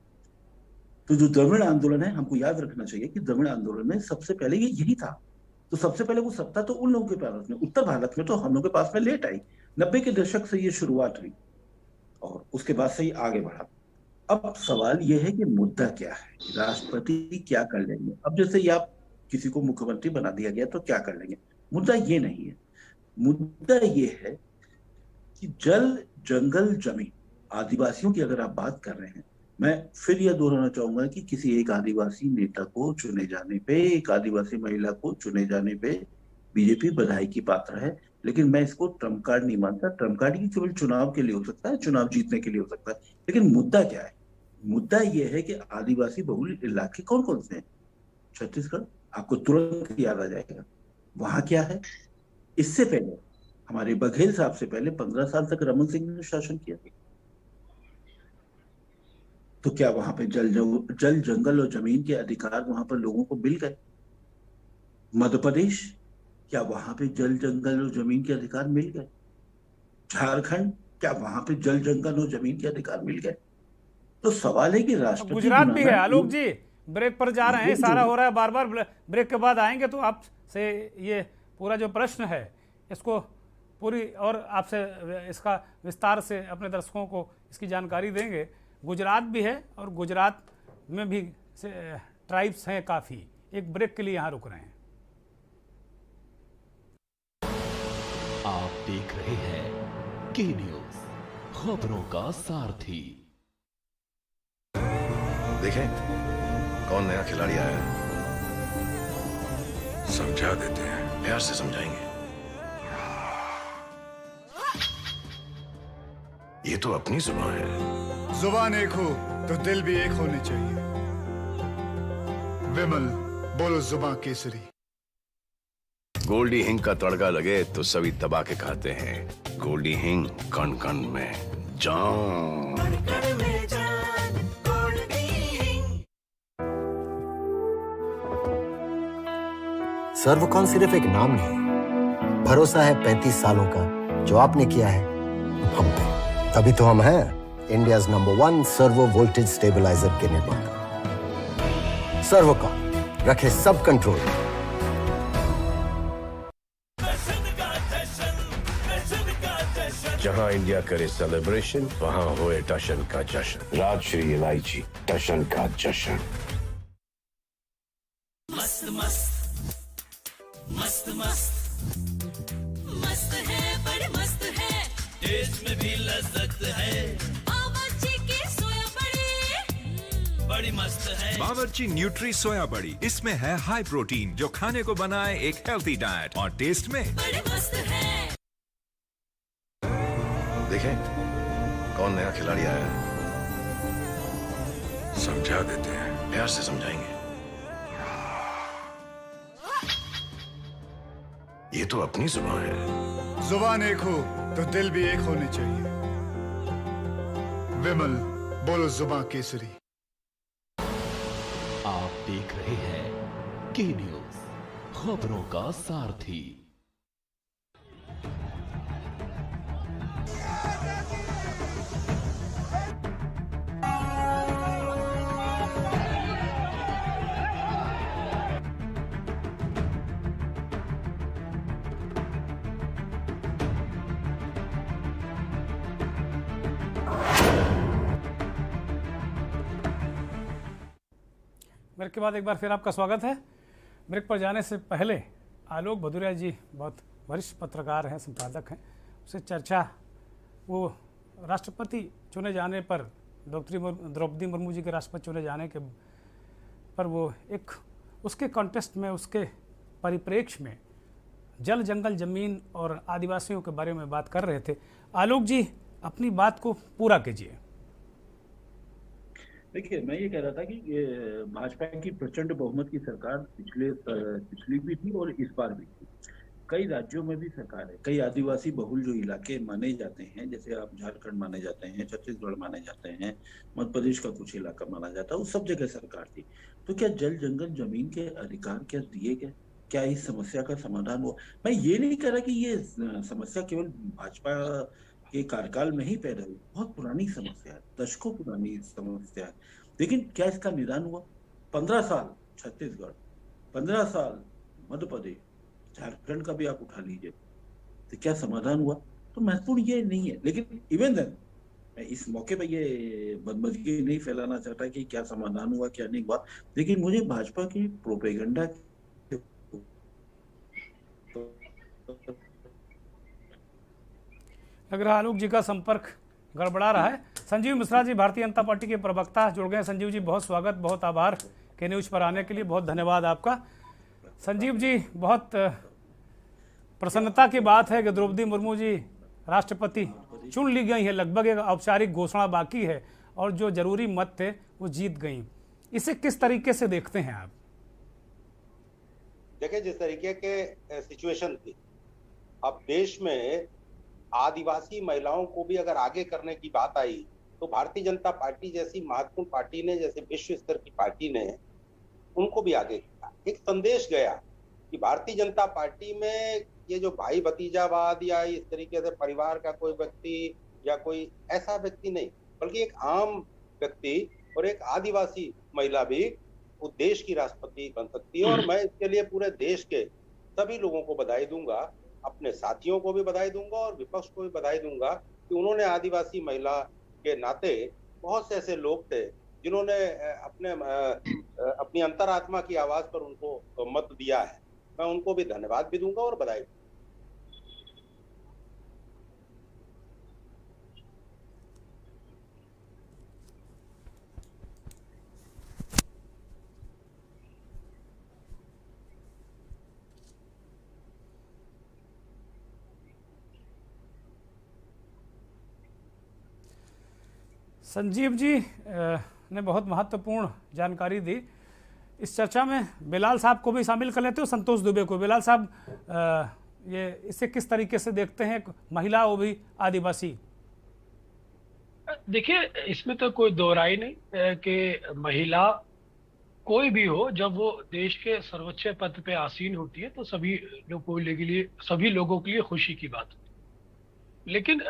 तो जो द्रविड़ आंदोलन है, हमको याद रखना चाहिए कि द्रविड़ आंदोलन में सबसे पहले ये यही था। तो सबसे पहले वो सत्ता तो उन लोगों के पास में, उत्तर भारत में तो हम लोगों के पास में लेट आई। 90 के दशक से ये शुरुआत हुई और उसके बाद से ही आगे बढ़ा। अब सवाल ये है कि मुद्दा क्या है, राष्ट्रपति क्या कर लेंगे। अब जैसे ये आप किसी को मुख्यमंत्री बना दिया गया तो क्या कर लेंगे, मुद्दा ये नहीं है। मुद्दा ये है कि जल, जंगल, जमीन, आदिवासियों की अगर आप बात कर रहे हैं, मैं फिर यह दोहराना चाहूंगा कि किसी एक आदिवासी नेता को चुने जाने पे, एक आदिवासी महिला को चुने जाने पे बीजेपी बधाई की पात्र है, लेकिन मैं इसको ट्रम्प कार्ड नहीं मानता। ट्रम्प कार्ड की केवल चुनाव के लिए हो सकता है, चुनाव जीतने के लिए हो सकता है, लेकिन मुद्दा क्या है? मुद्दा यह है कि आदिवासी बहुल इलाके कौन कौन से हैं? छत्तीसगढ़ आपको तुरंत याद आ जाएगा, वहां क्या है। इससे पहले हमारे बघेल साहब से पहले 15 साल तक रमन सिंह ने शासन किया, तो क्या वहां पे जल, जंगल और जमीन के अधिकार वहां पर लोगों को मिल गए? मध्य प्रदेश, क्या वहां पे जल, जंगल और जमीन के अधिकार मिल गए? झारखंड, क्या वहां पे जल, जंगल और जमीन के अधिकार मिल गए? तो सवाल है कि राष्ट्रपति गुजरात भी है। आलोक जी ब्रेक पर जा रहे हैं, इशारा हो रहा है बार बार, ब्रेक के बाद आएंगे तो आपसे ये पूरा जो प्रश्न है इसको पूरी और आपसे इसका विस्तार से अपने दर्शकों को इसकी जानकारी देंगे। गुजरात भी है और गुजरात में भी ट्राइब्स हैं काफ़ी। एक ब्रेक के लिए यहाँ रुक रहे हैं। आप देख रहे हैं के न्यूज, खबरों का सारथी। देखें कौन नया खिलाड़ी आया है, समझा देते हैं, प्यार से समझाएंगे। ये तो अपनी जुबान है। जुबान एक हो तो दिल भी एक होने चाहिए। विमल, बोलो जुबान केसरी। गोल्डी हिंग का तड़का लगे तो सभी दबा के खाते हैं। गोल्डी हिंग, कण कण में जान। सर्वकॉन सिर्फ एक नाम नहीं, भरोसा है 35 सालों का जो आपने किया है हम पे। तभी तो हम हैं India's number 1 servo voltage stabiliser के निर्माता। सर्वकॉन, रखे सब कंट्रोल। जहां इंडिया करे सेलिब्रेशन, वहां होए टशन का जश्न। राजश्री इलायची, टशन का जश्न। मस्त मस्त मस्त मस्त मस्त है, बड़ी मस्त है, टेस्ट में भी लज्जत है। बावर्ची की सोया बड़ी बड़ी मस्त है। बावर्ची न्यूट्री सोया बड़ी, इसमें है हाई प्रोटीन जो खाने को बनाए एक हेल्थी डाइट, और टेस्ट में बड़ी मस्त है। देखें कौन नया खिलाड़ी आया है, समझा देते हैं, प्यार से समझाएंगे। ये तो अपनी जुबान है। जुबान एक हो तो दिल भी एक होने चाहिए। विमल, बोलो जुबान केसरी। आप देख रहे हैं के न्यूज, खबरों का सारथी। ब्रेक के बाद एक बार फिर आपका स्वागत है। ब्रेक पर जाने से पहले आलोक भदौरिया जी बहुत वरिष्ठ पत्रकार हैं, संपादक हैं, उससे चर्चा वो राष्ट्रपति चुने जाने पर द्रौपदी मुर्मू जी के राष्ट्रपति चुने जाने के पर वो एक उसके कॉन्टेस्ट में, उसके परिप्रेक्ष्य में जल जंगल जमीन और आदिवासियों के बारे में बात कर रहे थे। आलोक जी अपनी बात को पूरा कीजिए। देखिए, मैं ये कह रहा था कि भाजपा की प्रचंड बहुमत की सरकार पिछली भी थी और इस बार भी थी। कई राज्यों में भी सरकार है, कई आदिवासी बहुल जो इलाके माने जाते हैं, जैसे आप झारखंड माने जाते हैं, छत्तीसगढ़ माने जाते हैं, मध्य प्रदेश का कुछ इलाका माना जाता है, उस सब जगह सरकार थी। तो क्या जल जंगल जमीन के अधिकार क्या दिए गए? क्या इस समस्या का समाधान हुआ? मैं ये नहीं कह रहा कि ये समस्या केवल भाजपा के कार्यकाल में ही पैदा हुई, बहुत पुरानी समस्या है, दशकों पुरानी समस्या है। लेकिन क्या इसका निदान हुआ? 15 साल छत्तीसगढ़, 15 साल मध्य प्रदेश, झारखंड का भी आप उठा लीजिए, तो क्या समाधान हुआ? तो महत्वपूर्ण ये नहीं है। लेकिन इवन देन मैं इस मौके पर ये बदमज़गी नहीं फैलाना चाहता कि क्या समाधान हुआ क्या नहीं हुआ, लेकिन मुझे भाजपा की प्रोपेगेंडा लग रहा आलोक जी का संपर्क गड़बड़ा रहा है। संजीव मिश्रा जी भारतीय जनता पार्टी के प्रवक्ता जुड़ गए। संजीव जी बहुत स्वागत, बहुत आभार के न्यूज पर आने के लिए, बहुत धन्यवाद आपका। संजीव जी, बहुत प्रसन्नता की बात है कि द्रौपदी मुर्मू जी राष्ट्रपति चुन ली गई है, लगभग एक औपचारिक घोषणा बाकी है और जो जरूरी मत थे वो जीत गई। इसे किस तरीके से देखते हैं आप? देखिए, जिस तरीके के सिचुएशन थी, अब देश में आदिवासी महिलाओं को भी अगर आगे करने की बात आई तो भारतीय जनता पार्टी जैसी महत्वपूर्ण पार्टी ने, जैसे विश्व स्तर की पार्टी ने, उनको भी आगे किया। एक संदेश गया कि भारतीय जनता पार्टी में ये जो भाई भतीजावाद या इस तरीके से परिवार का कोई व्यक्ति या कोई ऐसा व्यक्ति नहीं, बल्कि एक आम व्यक्ति और एक आदिवासी महिला भी उस देश की राष्ट्रपति बन सकती है। और मैं इसके लिए पूरे देश के सभी लोगों को बधाई दूंगा, अपने साथियों को भी बधाई दूंगा और विपक्ष को भी बधाई दूंगा कि उन्होंने आदिवासी महिला के नाते, बहुत से ऐसे लोग थे जिन्होंने अपनी अंतरात्मा की आवाज पर उनको मत दिया है। मैं उनको भी धन्यवाद भी दूंगा और बधाई। संजीव जी ने बहुत महत्वपूर्ण जानकारी दी। इस चर्चा में बिलाल साहब को भी शामिल कर लेते हो, संतोष दुबे को। बिलाल साहब, ये इसे किस तरीके से देखते हैं, महिला वो भी आदिवासी? देखिए, इसमें तो कोई दो राय नहीं कि महिला कोई भी हो, जब वो देश के सर्वोच्च पद पे आसीन होती है तो सभी लोगों के लिए खुशी की बात होती है। लेकिन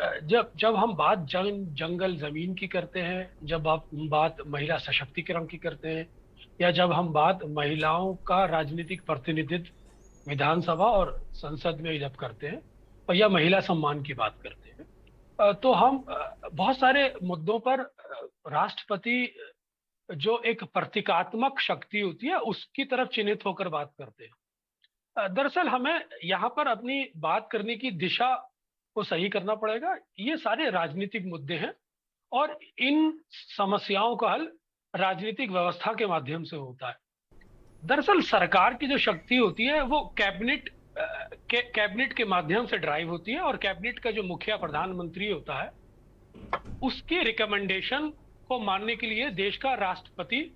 जब हम बात जंगल जमीन की करते हैं, जब आप बात महिला सशक्तिकरण की करते हैं, या जब हम बात महिलाओं का राजनीतिक प्रतिनिधित्व विधानसभा और संसद में जब करते हैं, और या महिला सम्मान की बात करते हैं, तो हम बहुत सारे मुद्दों पर राष्ट्रपति जो एक प्रतीकात्मक शक्ति होती है उसकी तरफ चिन्हित होकर बात करते हैं। दरअसल हमें यहाँ पर अपनी बात करने की दिशा को सही करना पड़ेगा। ये सारे राजनीतिक मुद्दे हैं और इन समस्याओं का हल राजनीतिक व्यवस्था के माध्यम से होता है। दरअसल सरकार की जो शक्ति होती है वो कैबिनेट के माध्यम से ड्राइव होती है, और कैबिनेट का जो मुखिया प्रधानमंत्री होता है उसके रिकमेंडेशन को मानने के लिए देश का राष्ट्रपति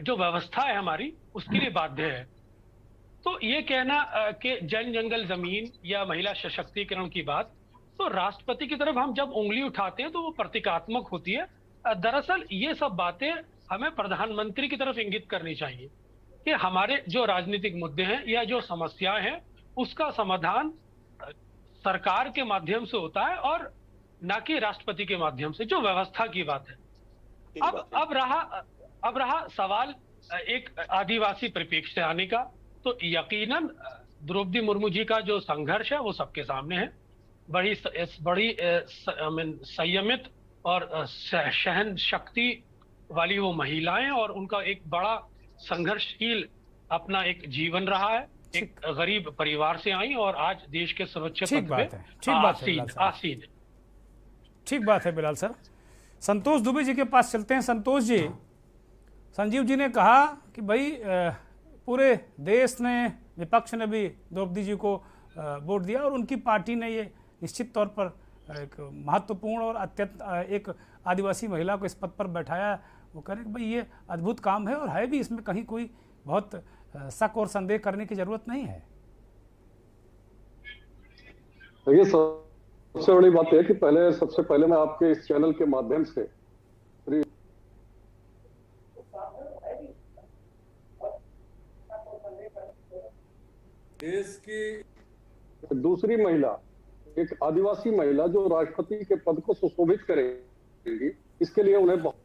जो व्यवस्था है हमारी उसके लिए बाध्य है। तो ये कहना कि जल जंगल जमीन या महिला सशक्तिकरण की बात, तो राष्ट्रपति की तरफ हम जब उंगली उठाते हैं तो वो प्रतीकात्मक होती है। दरअसल ये सब बातें हमें प्रधानमंत्री की तरफ इंगित करनी चाहिए कि हमारे जो राजनीतिक मुद्दे हैं या जो समस्याएं हैं उसका समाधान सरकार के माध्यम से होता है और ना कि राष्ट्रपति के माध्यम से, जो व्यवस्था की बात है। अब रहा सवाल एक आदिवासी परिप्रेक्ष्य से आने का, तो यकीनन द्रौपदी मुर्मू जी का जो संघर्ष है वो सबके सामने है। बड़ी संयमित और सहन शक्ति वाली वो महिलाएं, और उनका एक बड़ा संघर्षशील अपना एक जीवन रहा है। एक गरीब परिवार से आई और आज देश के सर्वोच्च ठीक पद बात पे है, ठीक बात है बिलाल साहब। आसीन है। ठीक बात है बिलाल सर। संतोष दुबे जी के पास चलते हैं। संतोष जी, संजीव जी ने कहा कि भाई पूरे देश ने, विपक्ष ने भी द्रौपदी जी को वोट दिया और उनकी पार्टी ने ये निश्चित तौर पर एक महत्वपूर्ण और अत्यंत एक आदिवासी महिला को इस पद पर बैठाया। वो कह रहे कि भाई ये अद्भुत काम है और है भी, इसमें कहीं कोई बहुत शक और संदेह करने की जरूरत नहीं है। ये सबसे बड़ी बात है कि सबसे पहले मैं आपके इस चैनल के माध्यम से देश की दूसरी महिला, एक आदिवासी महिला जो राष्ट्रपति के पद को सुशोभित करेगी, इसके लिए उन्हें बहुत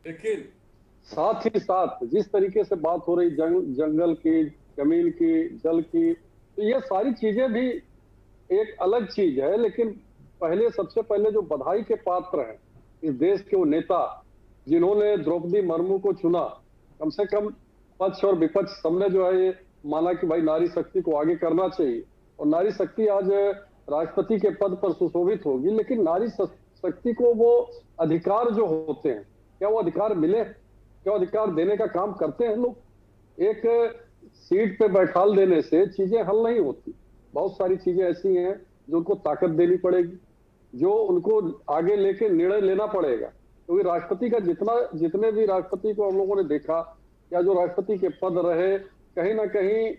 लेकिन साथ ही साथ जिस तरीके से बात हो रही जंगल की, जमीन की, जल की, तो ये सारी चीजें भी एक अलग चीज है। लेकिन सबसे पहले जो बधाई के पात्र हैं इस देश के वो नेता जिन्होंने द्रौपदी मुर्मू को चुना, कम से कम पक्ष और विपक्ष सबने जो है ये माना कि भाई नारी शक्ति को आगे करना चाहिए और नारी शक्ति आज राष्ट्रपति के पद पर सुशोभित होगी। लेकिन नारी शक्ति को वो अधिकार जो होते हैं, क्या वो अधिकार मिले? क्या अधिकार देने का काम करते हैं लोग? एक सीट पे बैठाल देने से चीजें हल नहीं होती। बहुत सारी चीजें ऐसी हैं जो उनको ताकत देनी पड़ेगी, जो उनको आगे लेके निर्णय लेना पड़ेगा। क्योंकि राष्ट्रपति का जितने भी राष्ट्रपति को हम लोगों ने देखा या जो राष्ट्रपति के पद रहे, कहीं ना कहीं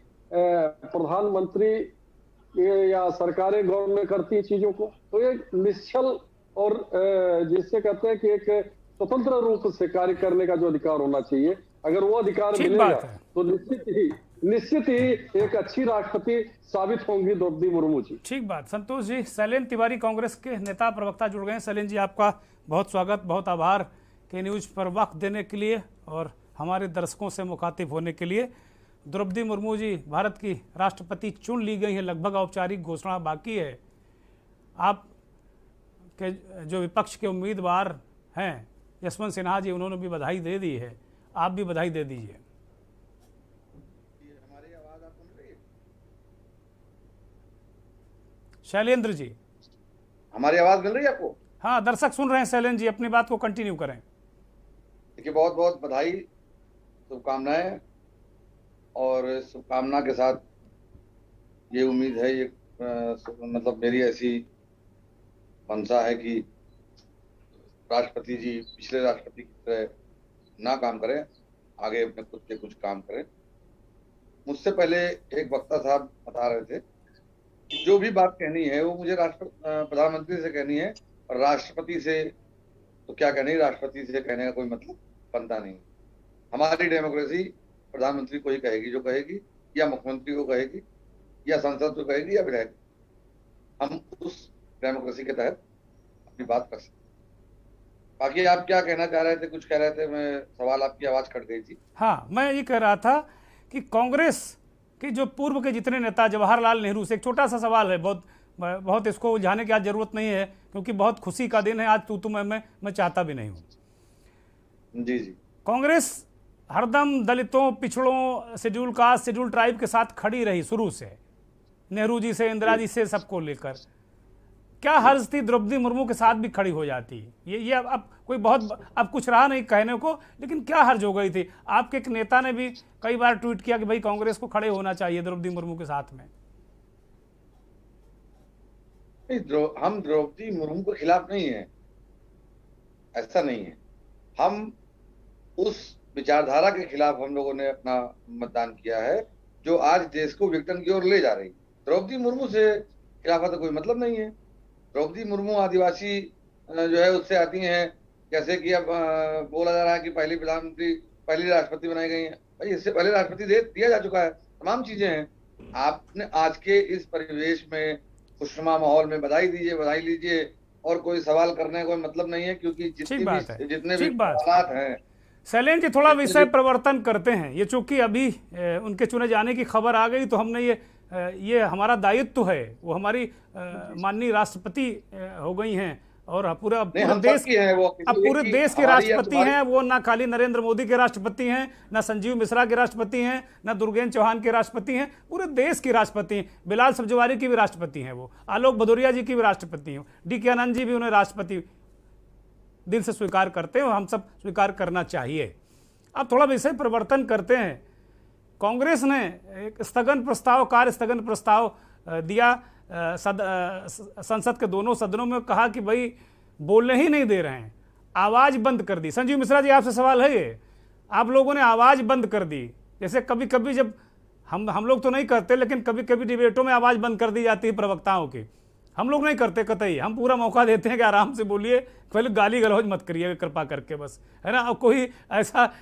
प्रधानमंत्री या सरकारें गौर में करती हैं चीजों को। तो ये निश्चल और जिससे कहते हैं कि एक स्वतंत्र रूप से कार्य करने का जो अधिकार होना चाहिए, अगर वो अधिकार मिलेगा तो निश्चित ही एक अच्छी राष्ट्रपति साबित होंगी द्रौपदी मुर्मू जी। ठीक बात। संतोष जी, शैलेंद्र तिवारी कांग्रेस के नेता प्रवक्ता जुड़ गए हैं। शैलेंद्र जी, आपका बहुत स्वागत, बहुत आभार के न्यूज पर वक्त देने के लिए और हमारे दर्शकों से मुखातिब होने के लिए। द्रौपदी मुर्मू जी भारत की राष्ट्रपति चुन ली गई हैं, लगभग औपचारिक घोषणा बाकी है। आप के जो विपक्ष के उम्मीदवार हैं यशवंत सिन्हा जी, उन्होंने भी बधाई दे दी है, आप भी बधाई दे दीजिए। शैलेंद्र जी, हमारी आवाज मिल रही है आपको? हाँ, दर्शक सुन रहे हैं। शैलेंद्र जी, अपनी बात को कंटिन्यू करें। देखिए, बहुत बहुत बधाई, शुभकामनाएं, और शुभकामना के साथ ये उम्मीद है, ये मतलब मेरी ऐसी मंशा है कि राष्ट्रपति जी पिछले राष्ट्रपति की तरह ना काम करें, आगे अपने खुद के कुछ काम करें। मुझसे पहले एक वक्ता साहब बता रहे थे कि जो भी बात कहनी है वो मुझे प्रधानमंत्री से कहनी है, और राष्ट्रपति से तो क्या कहनी, राष्ट्रपति से कहने का कोई मतलब बनता नहीं। हमारी डेमोक्रेसी प्रधानमंत्री को ही कहेगी जो कहेगी, या मुख्यमंत्री को कहेगी, या संसद को कहेगी, या विधायक। हम उस डेमोक्रेसी के तहत अपनी बात कर सकते। बाकी आप क्या कहना चाह रहे थे? कुछ कह रहे थे, मैं सवाल, आपकी आवाज कट गई थी। हाँ, मैं ये कह रहा था कि कांग्रेस के जो पूर्व के जितने नेता, जवाहरलाल नेहरू से एक छोटा सा सवाल है, बहुत इसको उलझाने की आज जरूरत नहीं है, क्योंकि बहुत खुशी का दिन है आज, तू मैं चाहता भी नहीं हूँ। जी। कांग्रेस हरदम दलितों, पिछड़ों, शेड्यूल कास्ट, शेड्यूल ट्राइब के साथ खड़ी रही शुरू से, नेहरू जी से, इंदिरा जी से, सबको लेकर। क्या हर्ज थी द्रौपदी मुर्मू के साथ भी खड़ी हो जाती? ये अब कोई अब कुछ रहा नहीं कहने को, लेकिन क्या हर्ज हो गई थी? आपके एक नेता ने भी कई बार ट्वीट किया कि भाई कांग्रेस को खड़े होना चाहिए द्रौपदी मुर्मू के साथ में। हम द्रौपदी मुर्मू के खिलाफ नहीं है, ऐसा नहीं है। हम उस विचारधारा के खिलाफ हम लोगों ने अपना मतदान किया है जो आज देश को विघटन की ओर ले जा रही। द्रौपदी मुर्मू से खिलाफ का कोई मतलब नहीं है। द्रौपदी मुर्मू आदिवासी जो है उससे आती हैं, जैसे कि अब बोला जा रहा है कि पहली राष्ट्रपति बनाई गई है। भाई, इससे पहले राष्ट्रपति दिया जा चुका है, तमाम चीजें हैं। आपने आज के इस परिवेश में, खुशनुमा माहौल में बधाई दीजिए, बधाई लीजिए, और कोई सवाल करने का कोई मतलब नहीं है, क्योंकि जितने भी हालात हैं। शैलेंद्र जी, थोड़ा विषय परिवर्तन करते हैं। ये चूंकि अभी उनके चुने जाने की खबर आ गई, तो हमने ये हमारा दायित्व है, वो हमारी माननीय राष्ट्रपति हो गई हैं और पूरा नहीं, हम देश सबकी हैं वो, अब किसी पूरे एक की देश के हमारी या राष्ट्रपति तुम्हारी- हैं वो। ना खाली नरेंद्र मोदी के राष्ट्रपति हैं, ना संजीव मिश्रा के राष्ट्रपति हैं, ना दुर्गेन्द्र चौहान के राष्ट्रपति हैं, पूरे देश के राष्ट्रपति हैं। बिलाल सब्जवारी की भी राष्ट्रपति हैं वो, आलोक भदौरिया जी की भी राष्ट्रपति हैं, डी.के. आनंद जी भी उन्हें राष्ट्रपति दिल से स्वीकार करते हैं और हम सब स्वीकार करना चाहिए। अब थोड़ा विषय परिवर्तन करते हैं। कांग्रेस ने एक स्थगन प्रस्ताव, कार्य स्थगन प्रस्ताव दिया संसद के दोनों सदनों में, कहा कि भाई बोलने ही नहीं दे रहे हैं, आवाज़ बंद कर दी। संजीव मिश्रा जी आपसे सवाल है ये, आप लोगों ने आवाज़ बंद कर दी। जैसे कभी कभी जब हम लोग तो नहीं करते, लेकिन कभी कभी डिबेटों में आवाज़ बंद कर दी जाती है प्रवक्ताओं की। हम लोग नहीं करते कतई, हम पूरा मौका देते हैं कि आराम से बोलिए, पहले गाली गलौज मत करिएगा कृपा करके, बस है ना। अब कोई ऐसा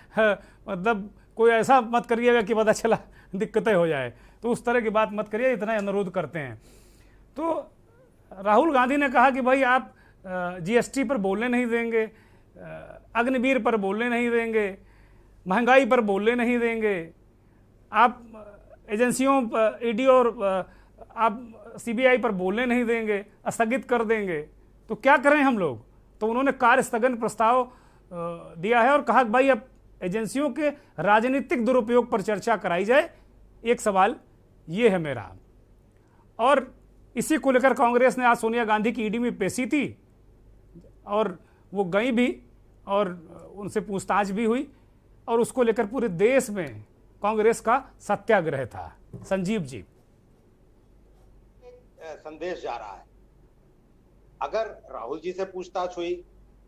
मतलब कोई ऐसा मत करिएगा कि पता चला दिक्कतें हो जाए, तो उस तरह की बात मत करिए, इतना अनुरोध करते हैं। तो राहुल गांधी ने कहा कि भाई आप जीएसटी पर बोलने नहीं देंगे, अग्निवीर पर बोलने नहीं देंगे, महंगाई पर बोलने नहीं देंगे, आप एजेंसियों ईडी और आप सीबीआई पर बोलने नहीं देंगे, स्थगित कर देंगे। तो क्या करें हम लोग? तो उन्होंने कार्य स्थगन प्रस्ताव दिया है और कहा कि भाई अब एजेंसियों के राजनीतिक दुरुपयोग पर चर्चा कराई जाए। एक सवाल ये है मेरा। और इसी को लेकर कांग्रेस ने आज सोनिया गांधी की ईडी में पेशी थी और वो गई भी और उनसे पूछताछ भी हुई और उसको लेकर पूरे देश में कांग्रेस का सत्याग्रह था। संजीव जी, संदेश जा रहा है। अगर राहुल जी से पूछताछ हुई,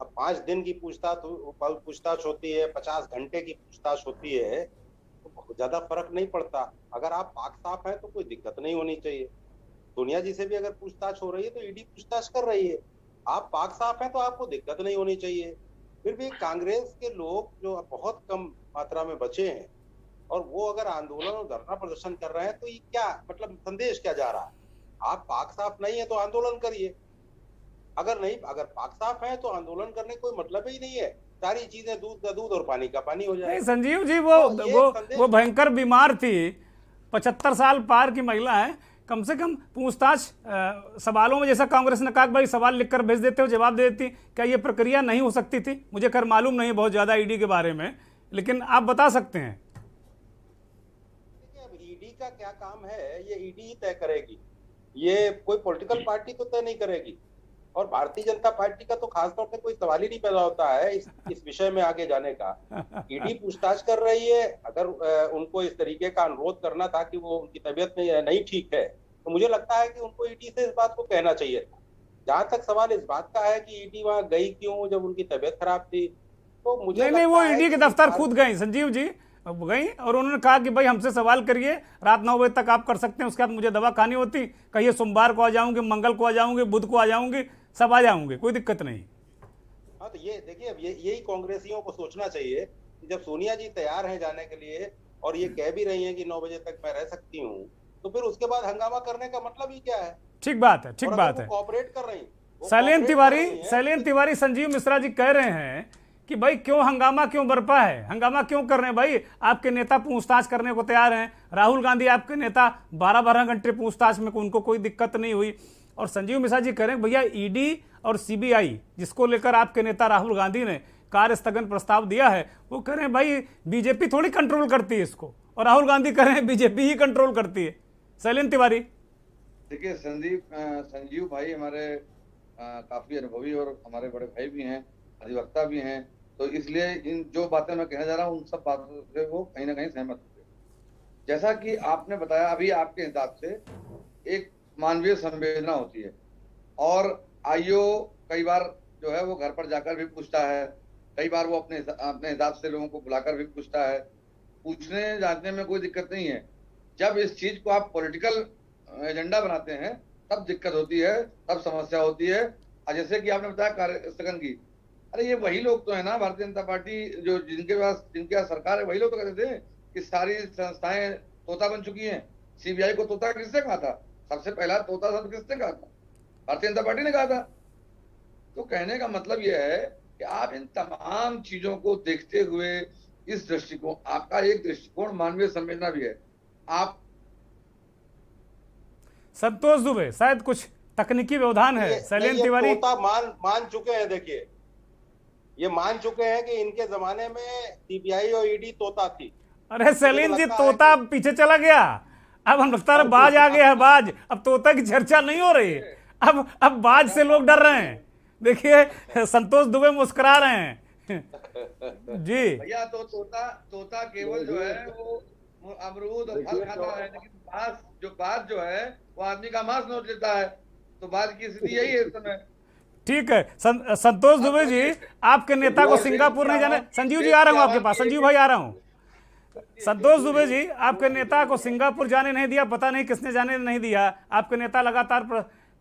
अब 5 दिन की पूछताछ होती है, 50 घंटे की पूछताछ होती है, तो बहुत ज्यादा फर्क नहीं पड़ता। अगर आप पाक साफ हैं तो कोई दिक्कत नहीं होनी चाहिए। सोनिया जी से भी अगर पूछताछ हो रही है तो ईडी पूछताछ कर रही है, आप पाक साफ हैं तो आपको दिक्कत नहीं होनी चाहिए। फिर भी कांग्रेस के लोग जो बहुत कम मात्रा में बचे हैं और वो अगर आंदोलन और धरना प्रदर्शन कर रहे हैं तो ये क्या मतलब संदेश क्या जा रहा है? आप पाक साफ नहीं है तो आंदोलन करिए, अगर पाक साफ है तो आंदोलन करने कोई मतलब ही नहीं है। सारी चीजें दूध का दूध और पानी का पानी हो जाए। संजीव जी वो भयंकर बीमार थी, 75 साल पार की महिला है, कम से कम पूछताछ सवालों में जैसा कांग्रेस ने कहा भाई सवाल लिखकर भेज देते हो, जवाब दे देती, क्या ये प्रक्रिया नहीं हो सकती थी? मुझे खैर मालूम नहीं बहुत ज्यादा ईडी के बारे में, लेकिन आप बता सकते हैं। ईडी का क्या काम है ये ईडी ही तय करेगी, ये कोई पॉलिटिकल पार्टी तो तय नहीं करेगी। और भारतीय जनता पार्टी का तो खासतौर पे कोई सवाल ही नहीं पैदा होता है इस विषय में आगे जाने का। ईडी पूछताछ कर रही है, अगर उनको इस तरीके का अनुरोध करना था कि वो उनकी तबीयत में नहीं ठीक है, तो मुझे लगता है कि उनको ईडी से इस बात को कहना चाहिए था। जहां तक सवाल इस बात का है कि ईडी वहां गई क्यों जब उनकी तबीयत खराब थी, तो मुझे नहीं वो ईडी के दफ्तर खुद गई, संजीव जी गई और उन्होंने कहा कि भाई हमसे सवाल करिए, रात 9 बजे तक आप कर सकते हैं, उसके बाद मुझे दवा खानी होती, कहिए सोमवार को आ जाऊंगी, मंगल को आ जाऊंगी, बुध को आ जाऊंगी, सब आ जाऊंगे, कोई दिक्कत नहीं। हाँ तो ये देखिए, अब यही कांग्रेसियों को सोचना चाहिए कि जब सोनिया जी तैयार हैं जाने के लिए और ये कह भी रही हैं कि 9 बजे तक मैं रह सकती हूँ, तो फिर उसके बाद हंगामा करने का मतलब ही क्या है? ठीक बात है, ठीक बात है। कोऑपरेट कर रही, शैलेंद्र तिवारी संजीव मिश्रा जी कह रहे हैं कि भाई क्यों हंगामा क्यों बरपा है, हंगामा क्यों कर रहे हैं? भाई आपके नेता पूछताछ करने को तैयार हैं, राहुल गांधी आपके नेता 12-12 घंटे पूछताछ में उनको कोई दिक्कत नहीं हुई। और संजीव मिश्रा जी कह रहे हैं भैया ईडी और सीबीआई जिसको लेकर आपके नेता राहुल गांधी ने कार्य स्थगन प्रस्ताव दिया है, वो कह रहे हैं भाई बीजेपी थोड़ी कंट्रोल करती है इसको, और राहुल गांधी कह रहे हैं बीजेपी ही कंट्रोल करती है। शैलेंद्र तिवारी, देखिए संजीव भाई हमारे काफी अनुभवी और हमारे बड़े भाई भी हैं, अधिवक्ता भी हैं, तो इसलिए इन जो बातें मैं कहना चाह रहा हूँ उन सब बातों से वो कहीं ना कहीं सहमत होंगे। जैसा कि आपने बताया, अभी आपके हिसाब से एक मानवीय संवेदना होती है और आईओ कई बार जो है वो घर पर जाकर भी पूछता है, कई बार वो अपने हिसाब से लोगों को बुलाकर भी पूछता है। पूछने जानने में कोई दिक्कत नहीं है, जब इस चीज को आप पॉलिटिकल एजेंडा बनाते हैं तब दिक्कत होती है, तब समस्या होती है। जैसे कि आपने बताया कार्य स्थगन की, अरे ये वही लोग तो है ना, भारतीय जनता पार्टी जो जिनके पास सरकार है, वही लोग तो कहते थे कि सारी संस्थाएं तोता बन चुकी हैं। सीबीआई को तोता किसने कहा था? सबसे पहला तोता शब्द किसने कहा था? भारतीय जनता पार्टी ने कहा था। तो कहने का मतलब यह है कि आप इन तमाम चीजों को देखते हुए इस दृष्टिकोण, आपका एक दृष्टिकोण मानवीय संवेदना भी है। आप संतोष दुबे शायद कुछ तकनीकी व्यवधान है। शैलेंद्र तिवारी तोता मान चुके हैं। देखिए, ये मान चुके हैं कि इनके जमाने में सीबीआई और ईडी तोता थी। अरे शैलेंद्र जी, तोता पीछे चला गया, अब हम लगता है बाज आ गया है। बाज, अब तोता की चर्चा नहीं हो रही, अब बाज से लोग डर रहे हैं। देखिए संतोष दुबे मुस्कुरा रहे हैं जी। भैया तो तोता केवल जो है वो अमरूद और फल खाता है, लेकिन बाज जो है वो आदमी का मांस नोच लेता है। तो बाज की स्थिति यही है इस समय। ठीक है संतोष दुबे जी, आपके नेता को सिंगापुर नहीं जाने। संजीव जी आ रहा हूँ आपके पास, संजीव भाई आ रहा हूँ। संतोष दुबे जी, आपके नेता को सिंगापुर जाने नहीं दिया, पता नहीं किसने जाने नहीं दिया। आपके नेता लगातार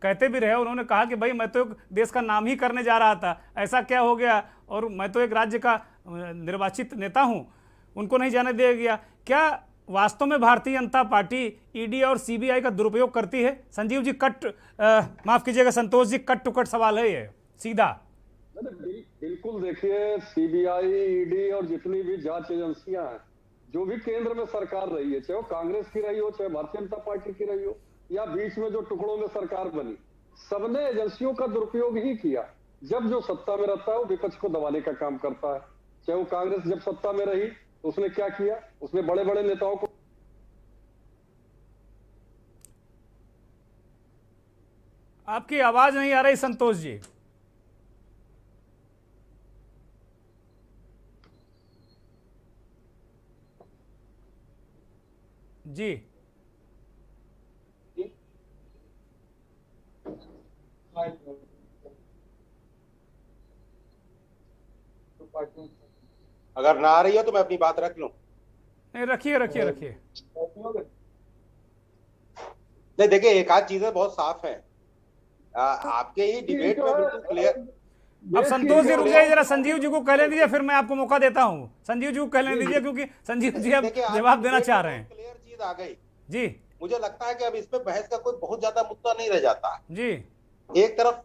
कहते भी रहे, उन्होंने कहा कि भाई मैं तो देश का नाम ही करने जा रहा था, ऐसा क्या हो गया, और मैं तो एक राज्य का निर्वाचित नेता हूं, उनको नहीं जाने दिया गया। क्या वास्तव में भारतीय जनता पार्टी ईडी और सीबीआई का दुरुपयोग करती है? संजीव जी माफ कीजिएगा Santosh ji, cut to cut सवाल है ये, सीधा। बिल्कुल, देखिए सीबीआई, ईडी और जितनी भी जांच एजेंसियां हैं, जो भी केंद्र में सरकार रही है, चाहे वो कांग्रेस की रही हो, चाहे भारतीय जनता पार्टी की रही हो, या बीच में जो टुकड़ों में सरकार बनी, सबने एजेंसियों का दुरुपयोग ही किया। जब जो सत्ता में रहता है वो विपक्ष को दबाने का काम करता है। चाहे वो कांग्रेस जब सत्ता में रही तो उसने क्या किया, उसने बड़े बड़े नेताओं को। आपकी आवाज नहीं आ रही संतोष जी। जी अगर ना आ रही हो तो मैं अपनी बात रख लूं। नहीं, रखिए रखिए रखिए। नहीं, देखिए एक आध चीजें बहुत साफ हैं। आपके ही डिबेट में बिल्कुल क्लियर। अब संतोष जी रुक जाइए जरा, संजीव जी को कहने दीजिए, फिर मैं आपको मौका देता हूं। संजीव जी को कहने दीजिए, क्योंकि संजीव जी अब जवाब देना चाह रहे हैं। क्लियर चीज आ गई जी। मुझे लगता है कि अब इस पे बहस का कोई बहुत ज्यादा मुद्दा नहीं रह जाता जी। एक तरफ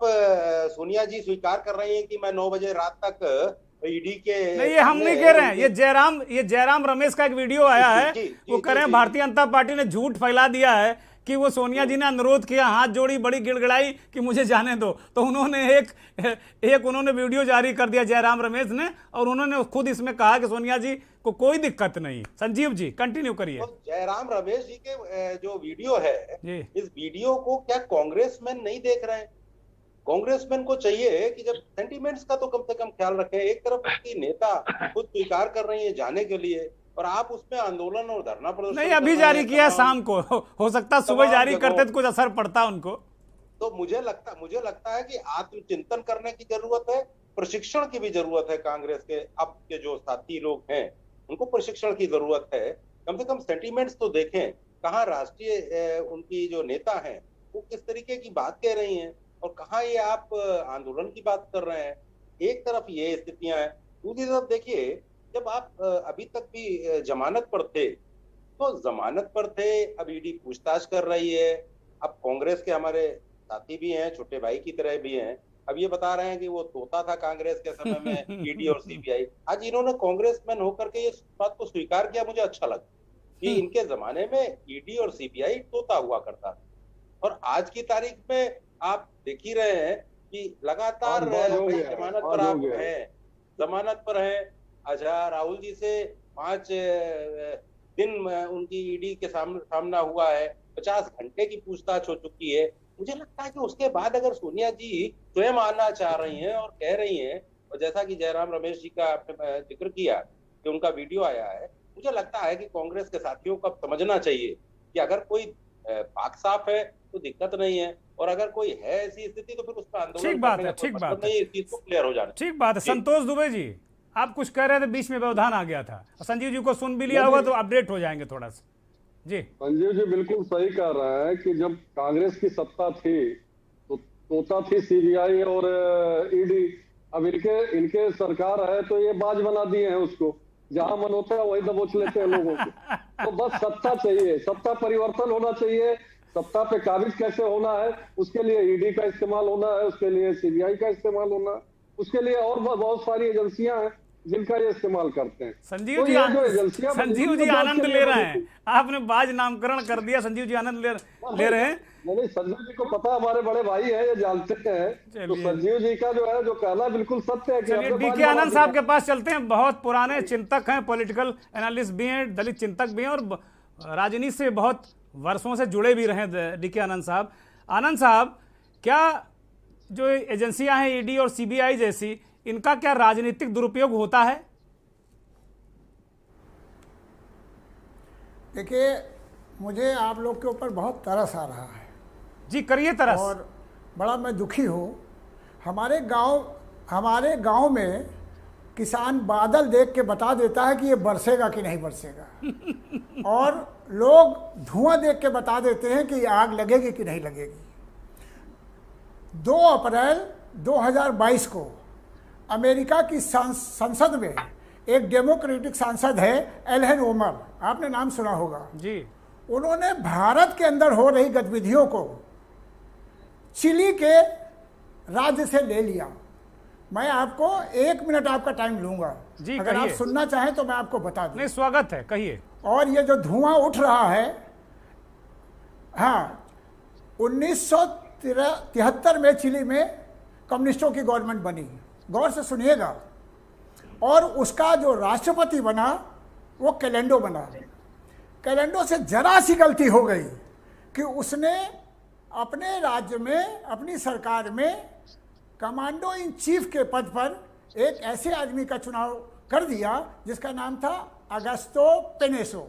सोनिया जी स्वीकार कर रही हैं कि मैं 9 बजे रात तक ईडी के नहीं, ये हम नहीं कह रहे हैं, ये जयराम रमेश का एक वीडियो आया है, वो कह रहे हैं भारतीय जनता पार्टी ने झूठ फैला दिया है कि वो सोनिया जी ने अनुरोध किया, हाथ जोड़ी, बड़ी गिड़गिड़ाई कि मुझे जाने दो, तो उन्होंने एक वीडियो जारी कर दिया जयराम रमेश ने, और उन्होंने खुद इसमें कहा कि सोनिया जी को कोई दिक्कत नहीं। संजीव जी कंटिन्यू करिए। तो जयराम रमेश जी के जो वीडियो है, इस वीडियो को क्या कांग्रेसमैन नहीं देख रहे हैं? कांग्रेसमैन को चाहिए कि जब सेंटीमेंट्स का तो कम से कम ख्याल रखें। एक तरफ उसकी नेता खुद स्वीकार कर रही है जाने के लिए, और आप उसमें आंदोलन और धरना प्रदर्शन नहीं, अभी जारी किया शाम को, हो सकता सुबह जारी करते तो कुछ असर पड़ता उनको। तो मुझे लगता है कि आत्मचिंतन करने की जरूरत है, प्रशिक्षण की भी जरूरत है। कांग्रेस के अब के जो साथी लोग हैं उनको प्रशिक्षण की जरूरत है। कम से कम सेंटीमेंट्स तो देखें, कहाँ राष्ट्रीय उनकी जो नेता हैं वो किस तरीके की बात कह रही हैं, और कहाँ ये आप आंदोलन की बात कर रहे हैं। एक तरफ ये स्थितियां हैं, दूसरी तरफ देखिए जब आप अभी तक भी जमानत पर थे, तो जमानत पर थे, अब ईडी पूछताछ कर रही है। अब कांग्रेस के हमारे साथी भी हैं, छोटे भाई की तरह भी हैं, अब ये बता रहे हैं कि वो तोता था कांग्रेस के समय में ईडी और सीबीआई। आज इन्होंने कांग्रेसमैन होकर के ये बात को स्वीकार किया, मुझे अच्छा लगा कि इनके जमाने में ईडी और सीबीआई तोता हुआ करता था। और आज की तारीख में आप देख ही रहे हैं कि लगातार जमानत पर आप हैं, जमानत पर हैं। अच्छा, राहुल जी से 5 दिन उनकी ईडी के सामना हुआ है, 50 घंटे की पूछताछ हो चुकी है। मुझे लगता है कि उसके बाद अगर सोनिया जी स्वयं आना चाह रही हैं और कह रही हैं, और जैसा कि जयराम रमेश जी का आपने जिक्र किया कि उनका वीडियो आया है, मुझे लगता है कि कांग्रेस के साथियों को समझना चाहिए कि अगर कोई पाक साफ है तो दिक्कत नहीं है, और अगर कोई है ऐसी स्थिति तो फिर उस पर आंदोलन ठीक बात है, ठीक बात है, इस चीज को क्लियर हो जाना। ठीक बात है। संतोष दुबे जी, आप कुछ कह रहे थे, बीच में व्यवधान आ गया था, संजीव जी को सुन भी लिया होगा तो अपडेट हो जाएंगे थोड़ा सा जी। संजीव जी बिल्कुल सही कह रहा है कि जब कांग्रेस की सत्ता थी तो तोता थी सीबीआई और ईडी। अब इनके सरकार है तो ये बाज बना दिए हैं उसको, जहां मन होता है वही दबोच लेते हैं लोगों को। तो बस सत्ता चाहिए, सत्ता परिवर्तन होना चाहिए, सत्ता पे काबिज कैसे होना है उसके लिए ईडी का इस्तेमाल होना है, उसके लिए सीबीआई का इस्तेमाल होना है, उसके लिए और बहुत सारी एजेंसियां हैं जिनका ये इस्तेमाल करते हैं। संजीव तो जी, ये जो एजेंसियां संजीव जी आनंद ले रहे हैं, आपने बाज नामकरण कर दिया, संजीव जी आनंद ले रहे हैं। नहीं, संजीव जी को पता, हमारे बड़े भाई हैं, ये जानते हैं। तो संजीव जी का जो है जो कहना बिल्कुल सत्य है। चलिए डीके आनंद साहब के पास चलते हैं, बहुत पुराने चिंतक हैं, पॉलिटिकल एनालिस्ट भी हैं, दलित चिंतक भी हैं और राजनीति से बहुत वर्षों से जुड़े भी रहे डीके आनंद साहब। आनंद साहब, क्या जो एजेंसियां हैं ईडी और सीबीआई जैसी, इनका क्या राजनीतिक दुरुपयोग होता है? देखिए, मुझे आप लोग के ऊपर बहुत तरस आ रहा है जी, करिए तरस। और बड़ा मैं दुखी हूँ। हमारे गांव में किसान बादल देख के बता देता है कि ये बरसेगा कि नहीं बरसेगा और लोग धुआं देख के बता देते हैं कि आग लगेगी कि नहीं लगेगी। 2 अप्रैल 2022 को अमेरिका की संसद में एक डेमोक्रेटिक सांसद है एल्हन ओमर, आपने नाम सुना होगा जी। उन्होंने भारत के अंदर हो रही गतिविधियों को चिली के राज्य से ले लिया। मैं आपको 1 मिनट आपका टाइम लूंगा जी, अगर आप सुनना चाहें तो मैं आपको बता दूं। नहीं, स्वागत है, कहिए। और ये जो धुआं उठ रहा है, हाँ, 1973 में चिली में कम्युनिस्टों की गवर्नमेंट बनी, गौर से सुनिएगा। और उसका जो राष्ट्रपति बना वो कैलेंडो बना। कैलेंडो से जरा सी गलती हो गई कि उसने अपने राज्य में, अपनी सरकार में कमांडो इन चीफ के पद पर एक ऐसे आदमी का चुनाव कर दिया जिसका नाम था अगस्तो पेनेसो।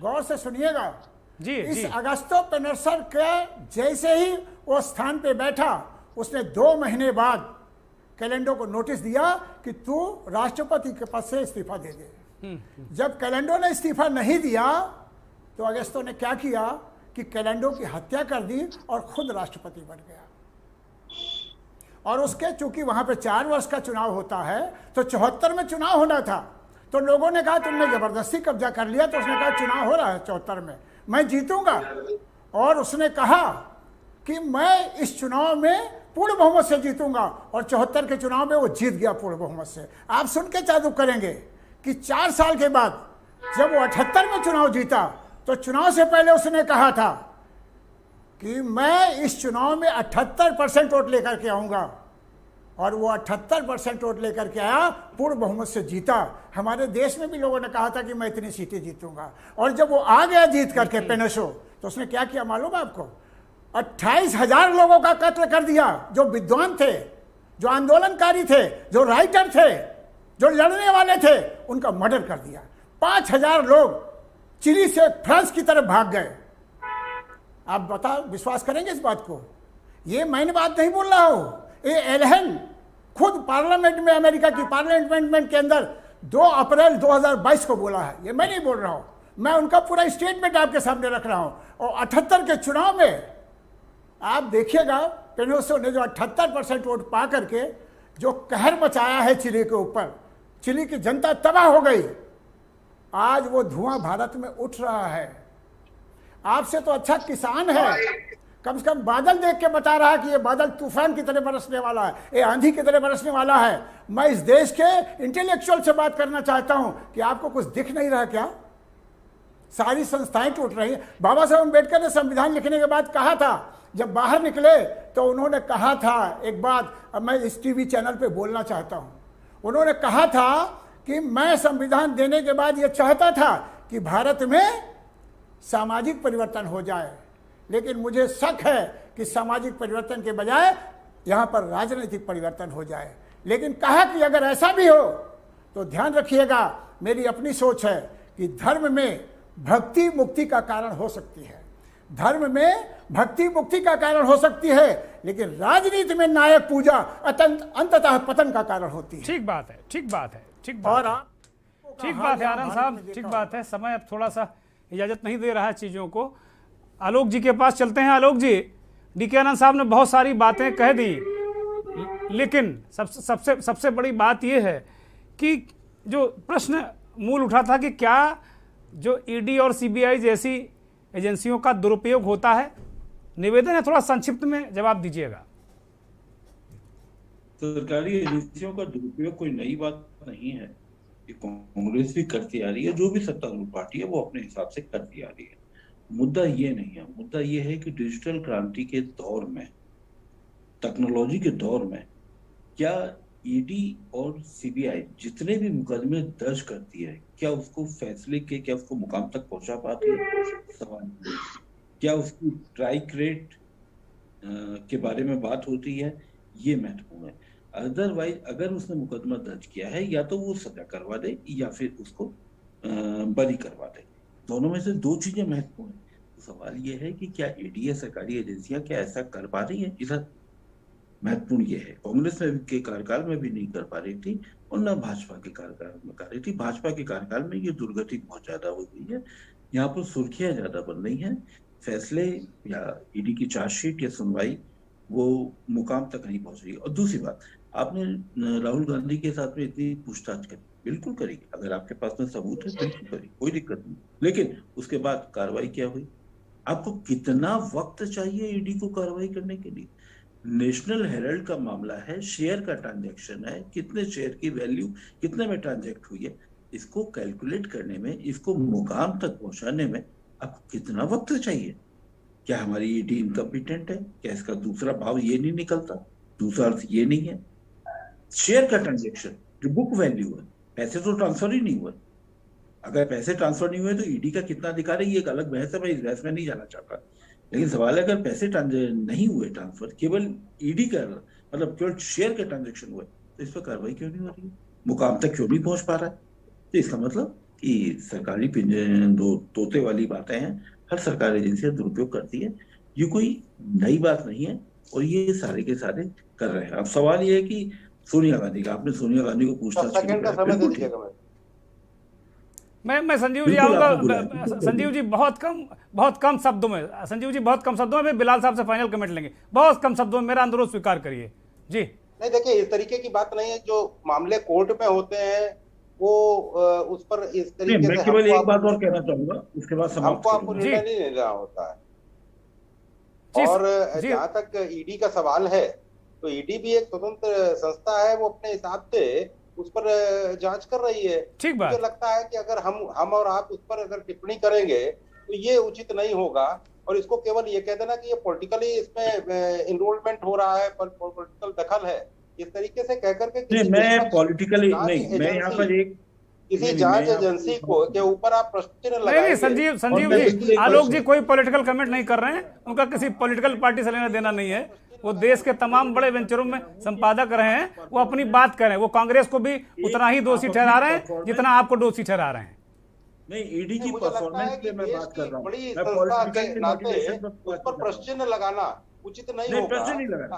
गौर से सुनिएगा जी। इस अगस्तो पेनेसो के जैसे ही वो स्थान पे बैठा, उसने 2 महीने बाद कैलेंडो को नोटिस दिया कि तू राष्ट्रपति के पद से इस्तीफा दे दे। जब कैलेंडो ने इस्तीफा नहीं दिया तो अगस्तो ने क्या किया कि कैलेंडो की हत्या कर दी और खुद राष्ट्रपति बन गया। और उसके चूंकि वहां पे 4 वर्ष का चुनाव होता है तो 74 में चुनाव होना था, तो लोगों ने कहा तुमने जबरदस्ती कब्जा कर लिया। तो उसने कहा चुनाव हो रहा है 74 में, मैं जीतूंगा। और उसने कहा कि मैं इस चुनाव में पूर्ण बहुमत से जीतूंगा और 74 के चुनाव में वो जीत गया पूर्ण बहुमत से। आप सुन के ताज्जुब करेंगे कि 4 साल के बाद जब वो 78 में चुनाव जीता तो चुनाव से पहले उसने कहा था कि मैं इस चुनाव में 78% वोट लेकर के आऊंगा। और वो 78% वोट लेकर के आया, पूर्ण बहुमत से जीता। हमारे देश में भी लोगों ने कहा था कि मैं इतनी सीटें जीतूंगा। और जब वो आ गया जीत करके पेनेसो, तो उसने क्या किया मालूम है आपको? 28,000 लोगों का कत्ल कर दिया, जो विद्वान थे, जो आंदोलनकारी थे, जो राइटर थे, जो लड़ने वाले थे, उनका मर्डर कर दिया। 5,000 लोग चिली से फ्रांस की तरफ भाग गए। आप बताओ, विश्वास करेंगे इस बात को? ये मैंने बात नहीं बोल रहा हूं, ये एल्हन खुद पार्लियामेंट में, अमेरिका की पार्लियामेंट के अंदर 2 अप्रैल 2022 को बोला है। ये मैं नहीं बोल रहा हूं, मैं उनका पूरा स्टेटमेंट आपके सामने रख रहा हूं। और 78 के चुनाव में आप देखिएगा, पेनेसो ने जो 78% वोट पा करके जो कहर मचाया है चिली के ऊपर, चिली की जनता तबाह हो गई। आज वो धुआं भारत में उठ रहा है। आपसे तो अच्छा किसान है, कम से कम बादल देख के बता रहा है कि ये बादल तूफान की तरह बरसने वाला है, ये आंधी की तरह बरसने वाला है। मैं इस देश के इंटेलेक्चुअल से बात करना चाहता हूं कि आपको कुछ दिख नहीं रहा क्या? सारी संस्थाएं टूट रही हैं। बाबा साहब अम्बेडकर ने संविधान लिखने के बाद कहा था, जब बाहर निकले तो उन्होंने कहा था एक बात, अब मैं इस टीवी चैनल पे बोलना चाहता हूं। उन्होंने कहा था कि मैं संविधान देने के बाद ये चाहता था कि भारत में सामाजिक परिवर्तन हो जाए, लेकिन मुझे शक है कि सामाजिक परिवर्तन के बजाय यहाँ पर राजनीतिक परिवर्तन हो जाए। लेकिन कहा कि अगर ऐसा भी हो तो ध्यान रखिएगा, मेरी अपनी सोच है कि धर्म में भक्ति मुक्ति का कारण हो सकती है, धर्म में भक्ति मुक्ति का कारण हो सकती है, लेकिन राजनीति में नायक पूजा अंततः पतन का कारण होती है। ठीक बात है, ठीक बात है, ठीक बात है, ठीक बात है आनंद साहब, ठीक बात है। समय अब थोड़ा सा इजाजत नहीं दे रहा है चीज़ों को। आलोक जी के पास चलते हैं। आलोक जी, डीके आनंद साहब ने बहुत सारी बातें कह दी, लेकिन सबसे बड़ी बात यह है कि जो प्रश्न मूल उठा था कि क्या जो ईडी और सीबीआई जैसी एजेंसियों का दुरुपयोग होता है। निवेदन है, थोड़ा संक्षिप्त में जवाब दीजिएगा। सरकारी एजेंसियों का दुरुपयोग कोई नई बात नहीं है, ये कांग्रेस भी करती आ रही है, जो भी सत्तारूढ़ पार्टी है वो अपने हिसाब से करती आ रही है। मुद्दा ये नहीं है, मुद्दा ये है कि डिजिटल क्रांति के दौर में, टेक्नोलॉजी के दौर में, क्या ईडी और सीबीआई जितने भी मुकदमे दर्ज करती है, क्या उसको फैसले के, क्या उसको मुकाम तक पहुंचा पाती है? सवाल क्या उसकी स्ट्राइक रेट के बारे में बात होती है? ये महत्वपूर्ण है। अदरवाइज अगर उसने मुकदमा दर्ज किया है, या तो वो सजा करवा दे या फिर उसको बरी करवा दे, दोनों में से दो चीजें महत्वपूर्ण है। तो सवाल ये है कि क्या ईडी या सरकारी एजेंसियां क्या ऐसा कर पा रही है? इधर महत्वपूर्ण ये है, कांग्रेस में के कार्यकाल में भी नहीं कर पा रही थी और न भाजपा के कार्यकाल में कर रही थी। भाजपा के कार्यकाल में ये दुर्गति बहुत ज्यादा हो गई है, यहाँ पर सुर्खियां ज्यादा बन रही हैं, फैसले या ईडी की चार्जशीट या सुनवाई वो मुकाम तक नहीं पहुंच रही। और दूसरी बात, आपने राहुल गांधी के साथ में इतनी पूछताछ करी, बिल्कुल करी, अगर आपके पास में सबूत है बिल्कुल करी, कोई दिक्कत नहीं, लेकिन उसके बाद कार्रवाई क्या हुई? आपको कितना वक्त चाहिए ईडी को कार्रवाई करने के लिए? नेशनल हेराल्ड का मामला है, शेयर का ट्रांजैक्शन है, कितने शेयर की वैल्यू कितने में ट्रांजैक्ट हुई है, इसको कैलकुलेट करने में, इसको मुकाम तक पहुंचाने में आपको कितना वक्त चाहिए? क्या हमारी ईडी इनकम्पिटेंट है? क्या इसका दूसरा भाव ये नहीं निकलता? दूसरा अर्थ ये नहीं है, शेयर का ट्रांजैक्शन जो बुक वैल्यू है, पैसे तो ट्रांसफर ही नहीं हुए। अगर पैसे ट्रांसफर नहीं हुए तो ईडी का कितना अधिकार है, ये एक अलग बहस है, मैं इस बहस में नहीं जाना चाहता। लेकिन सवाल है, अगर पैसे नहीं हुए ट्रांसफर, केवल ईडी का मतलब केवल शेयर के ट्रांजैक्शन हुए, तो इस पर कार्रवाई क्यों नहीं हो रही है? मुकाम तक क्यों नहीं पहुंच पा रहा है? तो इसका मतलब कि सरकारी दो तोते वाली बातें हैं, हर सरकारी एजेंसियां दुरुपयोग करती है, ये कोई नई बात नहीं है और ये सारे के सारे कर रहे हैं। अब सवाल ये है कि सोनिया गांधी का, आपने सोनिया गांधी को पूछताछ, मैं संजीव जी आऊंगा। संजीव जी बहुत कम शब्दों में, संजीव जी बहुत कम शब्दों में, बिलाल साहब से फाइनल कमेंट लेंगे, बहुत कम शब्दों में मेरा अनुरोध स्वीकार करिए जी। नहीं देखिए, इस तरीके की बात नहीं है, जो मामले कोर्ट में होते हैं वो उस पर इस तरीके से मैं केवल एक बात और कहना चाहूंगा, उसके बाद हमको आपको निर्णय नहीं लेना होता है। और जहाँ तक ईडी का सवाल है, तो ईडी भी एक स्वतंत्र संस्था है, वो अपने हिसाब से उस पर जांच कर रही है। मुझे लगता है कि अगर हम और आप उस पर अगर टिप्पणी करेंगे तो ये उचित नहीं होगा, और इसको केवल ये कह देना कि ये पॉलिटिकली इसमें इनरोलमेंट हो रहा है, पॉलिटिकल दखल है, इस तरीके से कह करके मैं पॉलिटिकली नहीं, मैं यहाँ पर एक किसी जांच एजेंसी को के ऊपर आप प्रश्न लगाएंगे। नहीं, संजीव जी, आलोक जी कोई पॉलिटिकल कमेंट नहीं कर रहे हैं, उनका किसी पॉलिटिकल पार्टी से लेना देना नहीं है, वो देश के तमाम बड़े वेंचरों में संपादक रहे हैं, वो अपनी बात कर रहे हैं, वो कांग्रेस को भी उतना ही दोषी ठहरा रहे हैं जितना आपको दोषी ठहरा रहे हैं। नहीं, ईडी की परफॉर्मेंस पे मैं बात कर रहा हूं, बड़ी संस्था के नाते उस पर प्रश्न लगाना उचित नहीं होगा। प्रश्न नहीं लगाना,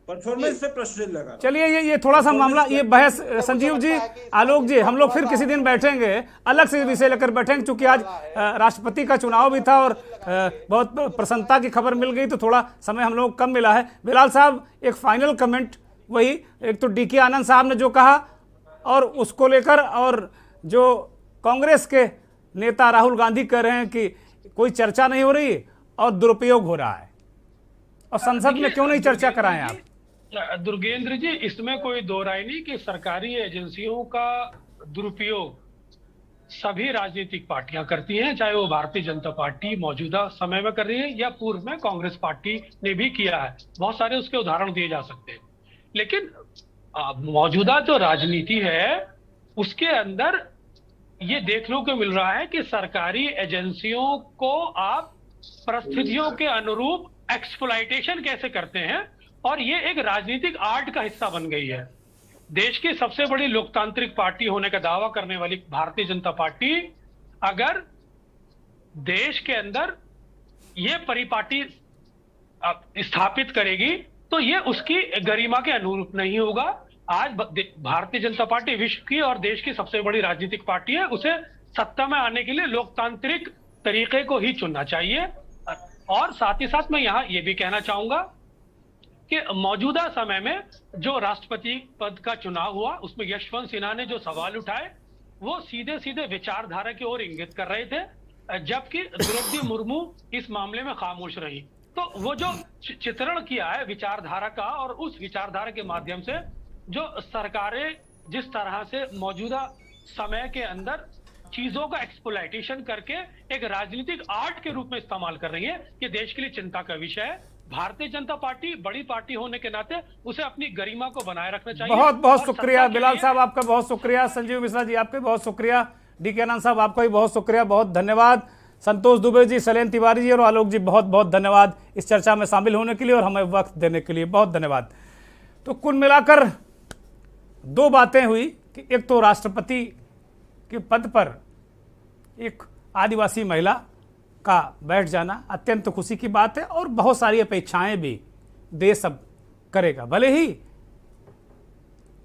परफॉर्मेंस पे प्रश्न लगाना। चलिए ये थोड़ा सा मामला, ये बहस संजीव जी, आलोक जी, हम लोग फिर किसी दिन बैठेंगे, अलग से विषय लेकर बैठेंगे, क्योंकि आज राष्ट्रपति का चुनाव भी था और बहुत प्रसन्नता की खबर मिल गई, तो थोड़ा समय हम लोग कम मिला है। बिलाल साहब एक फाइनल कमेंट, वही एक तो डीके आनंद साहब ने जो कहा और उसको लेकर, और जो कांग्रेस के नेता राहुल गांधी कह रहे हैं कि कोई चर्चा नहीं हो रही और दुरुपयोग हो रहा है, और संसद में क्यों नहीं चर्चा कराएं आप? दुर्गेंद्र जी, इसमें कोई दो राय नहीं कि सरकारी एजेंसियों का दुरुपयोग सभी राजनीतिक पार्टियां करती हैं, चाहे वो भारतीय जनता पार्टी मौजूदा समय में कर रही है या पूर्व में कांग्रेस पार्टी ने भी किया है, बहुत सारे उसके उदाहरण दिए जा सकते हैं। लेकिन मौजूदा जो राजनीति है उसके अंदर ये देखने को मिल रहा है कि सरकारी एजेंसियों को आप परिस्थितियों के अनुरूप एक्सप्लॉइटेशन कैसे करते हैं, और ये एक राजनीतिक आर्ट का हिस्सा बन गई है। देश की सबसे बड़ी लोकतांत्रिक पार्टी होने का दावा करने वाली भारतीय जनता पार्टी अगर देश के अंदर ये परिपाटी स्थापित करेगी तो ये उसकी गरिमा के अनुरूप नहीं होगा। आज भारतीय जनता पार्टी विश्व की और देश की सबसे बड़ी राजनीतिक पार्टी है, उसे सत्ता में आने के लिए लोकतांत्रिक तरीके को ही चुनना चाहिए। और साथ ही साथ मैं यहाँ ये भी कहना चाहूंगा कि मौजूदा समय में जो राष्ट्रपति पद का चुनाव हुआ उसमें यशवंत सिन्हा ने जो सवाल उठाए वो सीधे सीधे विचारधारा की ओर इंगित कर रहे थे, जबकि द्रौपदी मुर्मू इस मामले में खामोश रही। तो वो जो चित्रण किया है विचारधारा का, और उस विचारधारा के माध्यम से जो सरकारें जिस तरह से मौजूदा समय के अंदर चीजों का एक्सप्लॉयटेशन करके एक राजनीतिक आर्ट के रूप में इस्तेमाल कर रही है, ये देश के लिए चिंता का विषय है। भारतीय जनता पार्टी बड़ी पार्टी होने के नाते उसे अपनी गरिमा को बनाए रखना चाहिए। बहुत बहुत शुक्रिया बिलाल साहब, आपका बहुत शुक्रिया। संजीव मिश्रा जी आपका बहुत शुक्रिया। डीके आनंद साहब आपका भी बहुत शुक्रिया, बहुत धन्यवाद। संतोष दुबे जी, शैलेंद्र तिवारी जी और आलोक जी, बहुत बहुत धन्यवाद इस चर्चा में शामिल होने के लिए और हमें वक्त देने के लिए, बहुत धन्यवाद। तो कुल मिलाकर दो बातें हुई कि एक तो राष्ट्रपति के पद पर एक आदिवासी महिला का बैठ जाना अत्यंत खुशी की बात है और बहुत सारी अपेक्षाएं भी देश अब करेगा। भले ही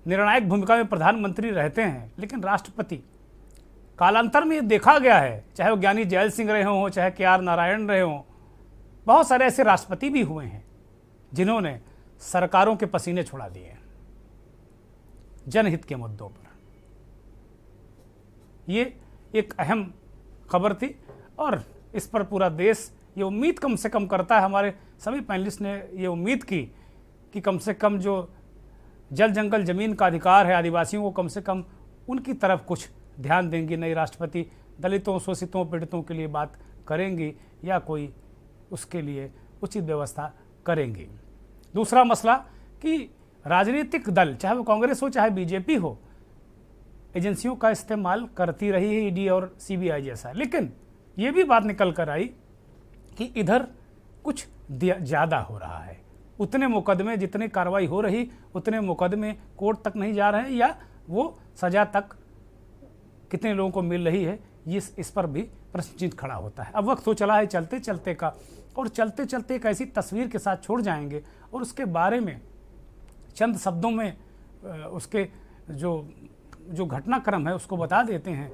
निर्णायक भूमिका में प्रधानमंत्री रहते हैं, लेकिन राष्ट्रपति कालांतर में ये देखा गया है, चाहे वो ज्ञानी जैल सिंह रहे हों, चाहे KR नारायण रहे हों, बहुत सारे ऐसे राष्ट्रपति भी हुए हैं जिन्होंने सरकारों के पसीने छुड़ा दिए हैं जनहित के मुद्दों पर। ये एक अहम खबर थी और इस पर पूरा देश ये उम्मीद कम से कम करता है। हमारे सभी पैनलिस्ट ने ये उम्मीद की कि कम से कम जो जल जंगल जमीन का अधिकार है आदिवासियों को, कम से कम उनकी तरफ कुछ ध्यान देंगी नई राष्ट्रपति, दलितों शोषितों पीड़ितों के लिए बात करेंगी या कोई उसके लिए उचित व्यवस्था करेंगी। दूसरा मसला कि राजनीतिक दल, चाहे वो कांग्रेस हो चाहे बीजेपी हो, एजेंसियों का इस्तेमाल करती रही है, ईडी और सीबीआई जैसा। लेकिन ये भी बात निकल कर आई कि इधर कुछ ज़्यादा हो रहा है। उतने मुकदमे, जितनी कार्रवाई हो रही उतने मुकदमे कोर्ट तक नहीं जा रहे हैं या वो सज़ा तक कितने लोगों को मिल रही है, ये इस पर भी प्रश्न चिन्ह खड़ा होता है। अब वक्त हो चला है चलते चलते का, और चलते चलते एक ऐसी तस्वीर के साथ छोड़ जाएंगे और उसके बारे में चंद शब्दों में उसके जो घटनाक्रम है उसको बता देते हैं।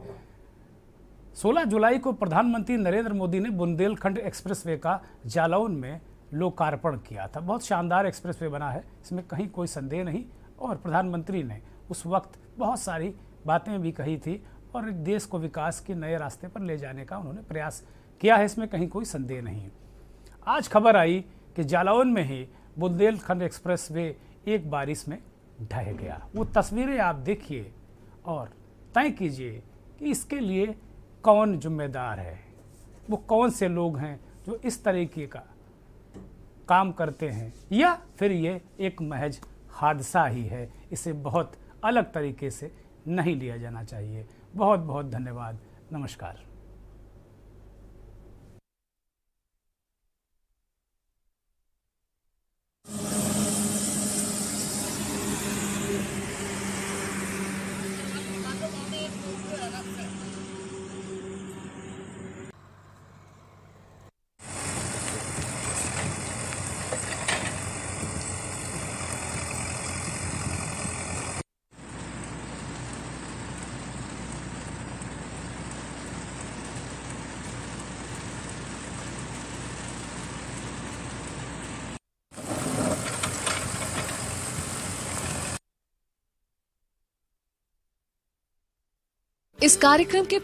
16 जुलाई को प्रधानमंत्री नरेंद्र मोदी ने बुंदेलखंड एक्सप्रेसवे का जालौन में लोकार्पण किया था। बहुत शानदार एक्सप्रेसवे बना है, इसमें कहीं कोई संदेह नहीं। और प्रधानमंत्री ने उस वक्त बहुत सारी बातें भी कही थी और देश को विकास के नए रास्ते पर ले जाने का उन्होंने प्रयास किया है, इसमें कहीं कोई संदेह नहीं। आज खबर आई कि जालौन में ही बुंदेलखंड एक्सप्रेसवे एक बारिश में ढह गया। वो तस्वीरें आप देखिए और तय कीजिए कि इसके लिए कौन जिम्मेदार है, वो कौन से लोग हैं जो इस तरीके का काम करते हैं, या फिर ये एक महज हादसा ही है। इसे बहुत अलग तरीके से नहीं लिया जाना चाहिए। बहुत बहुत धन्यवाद, नमस्कार। इस कार्यक्रम के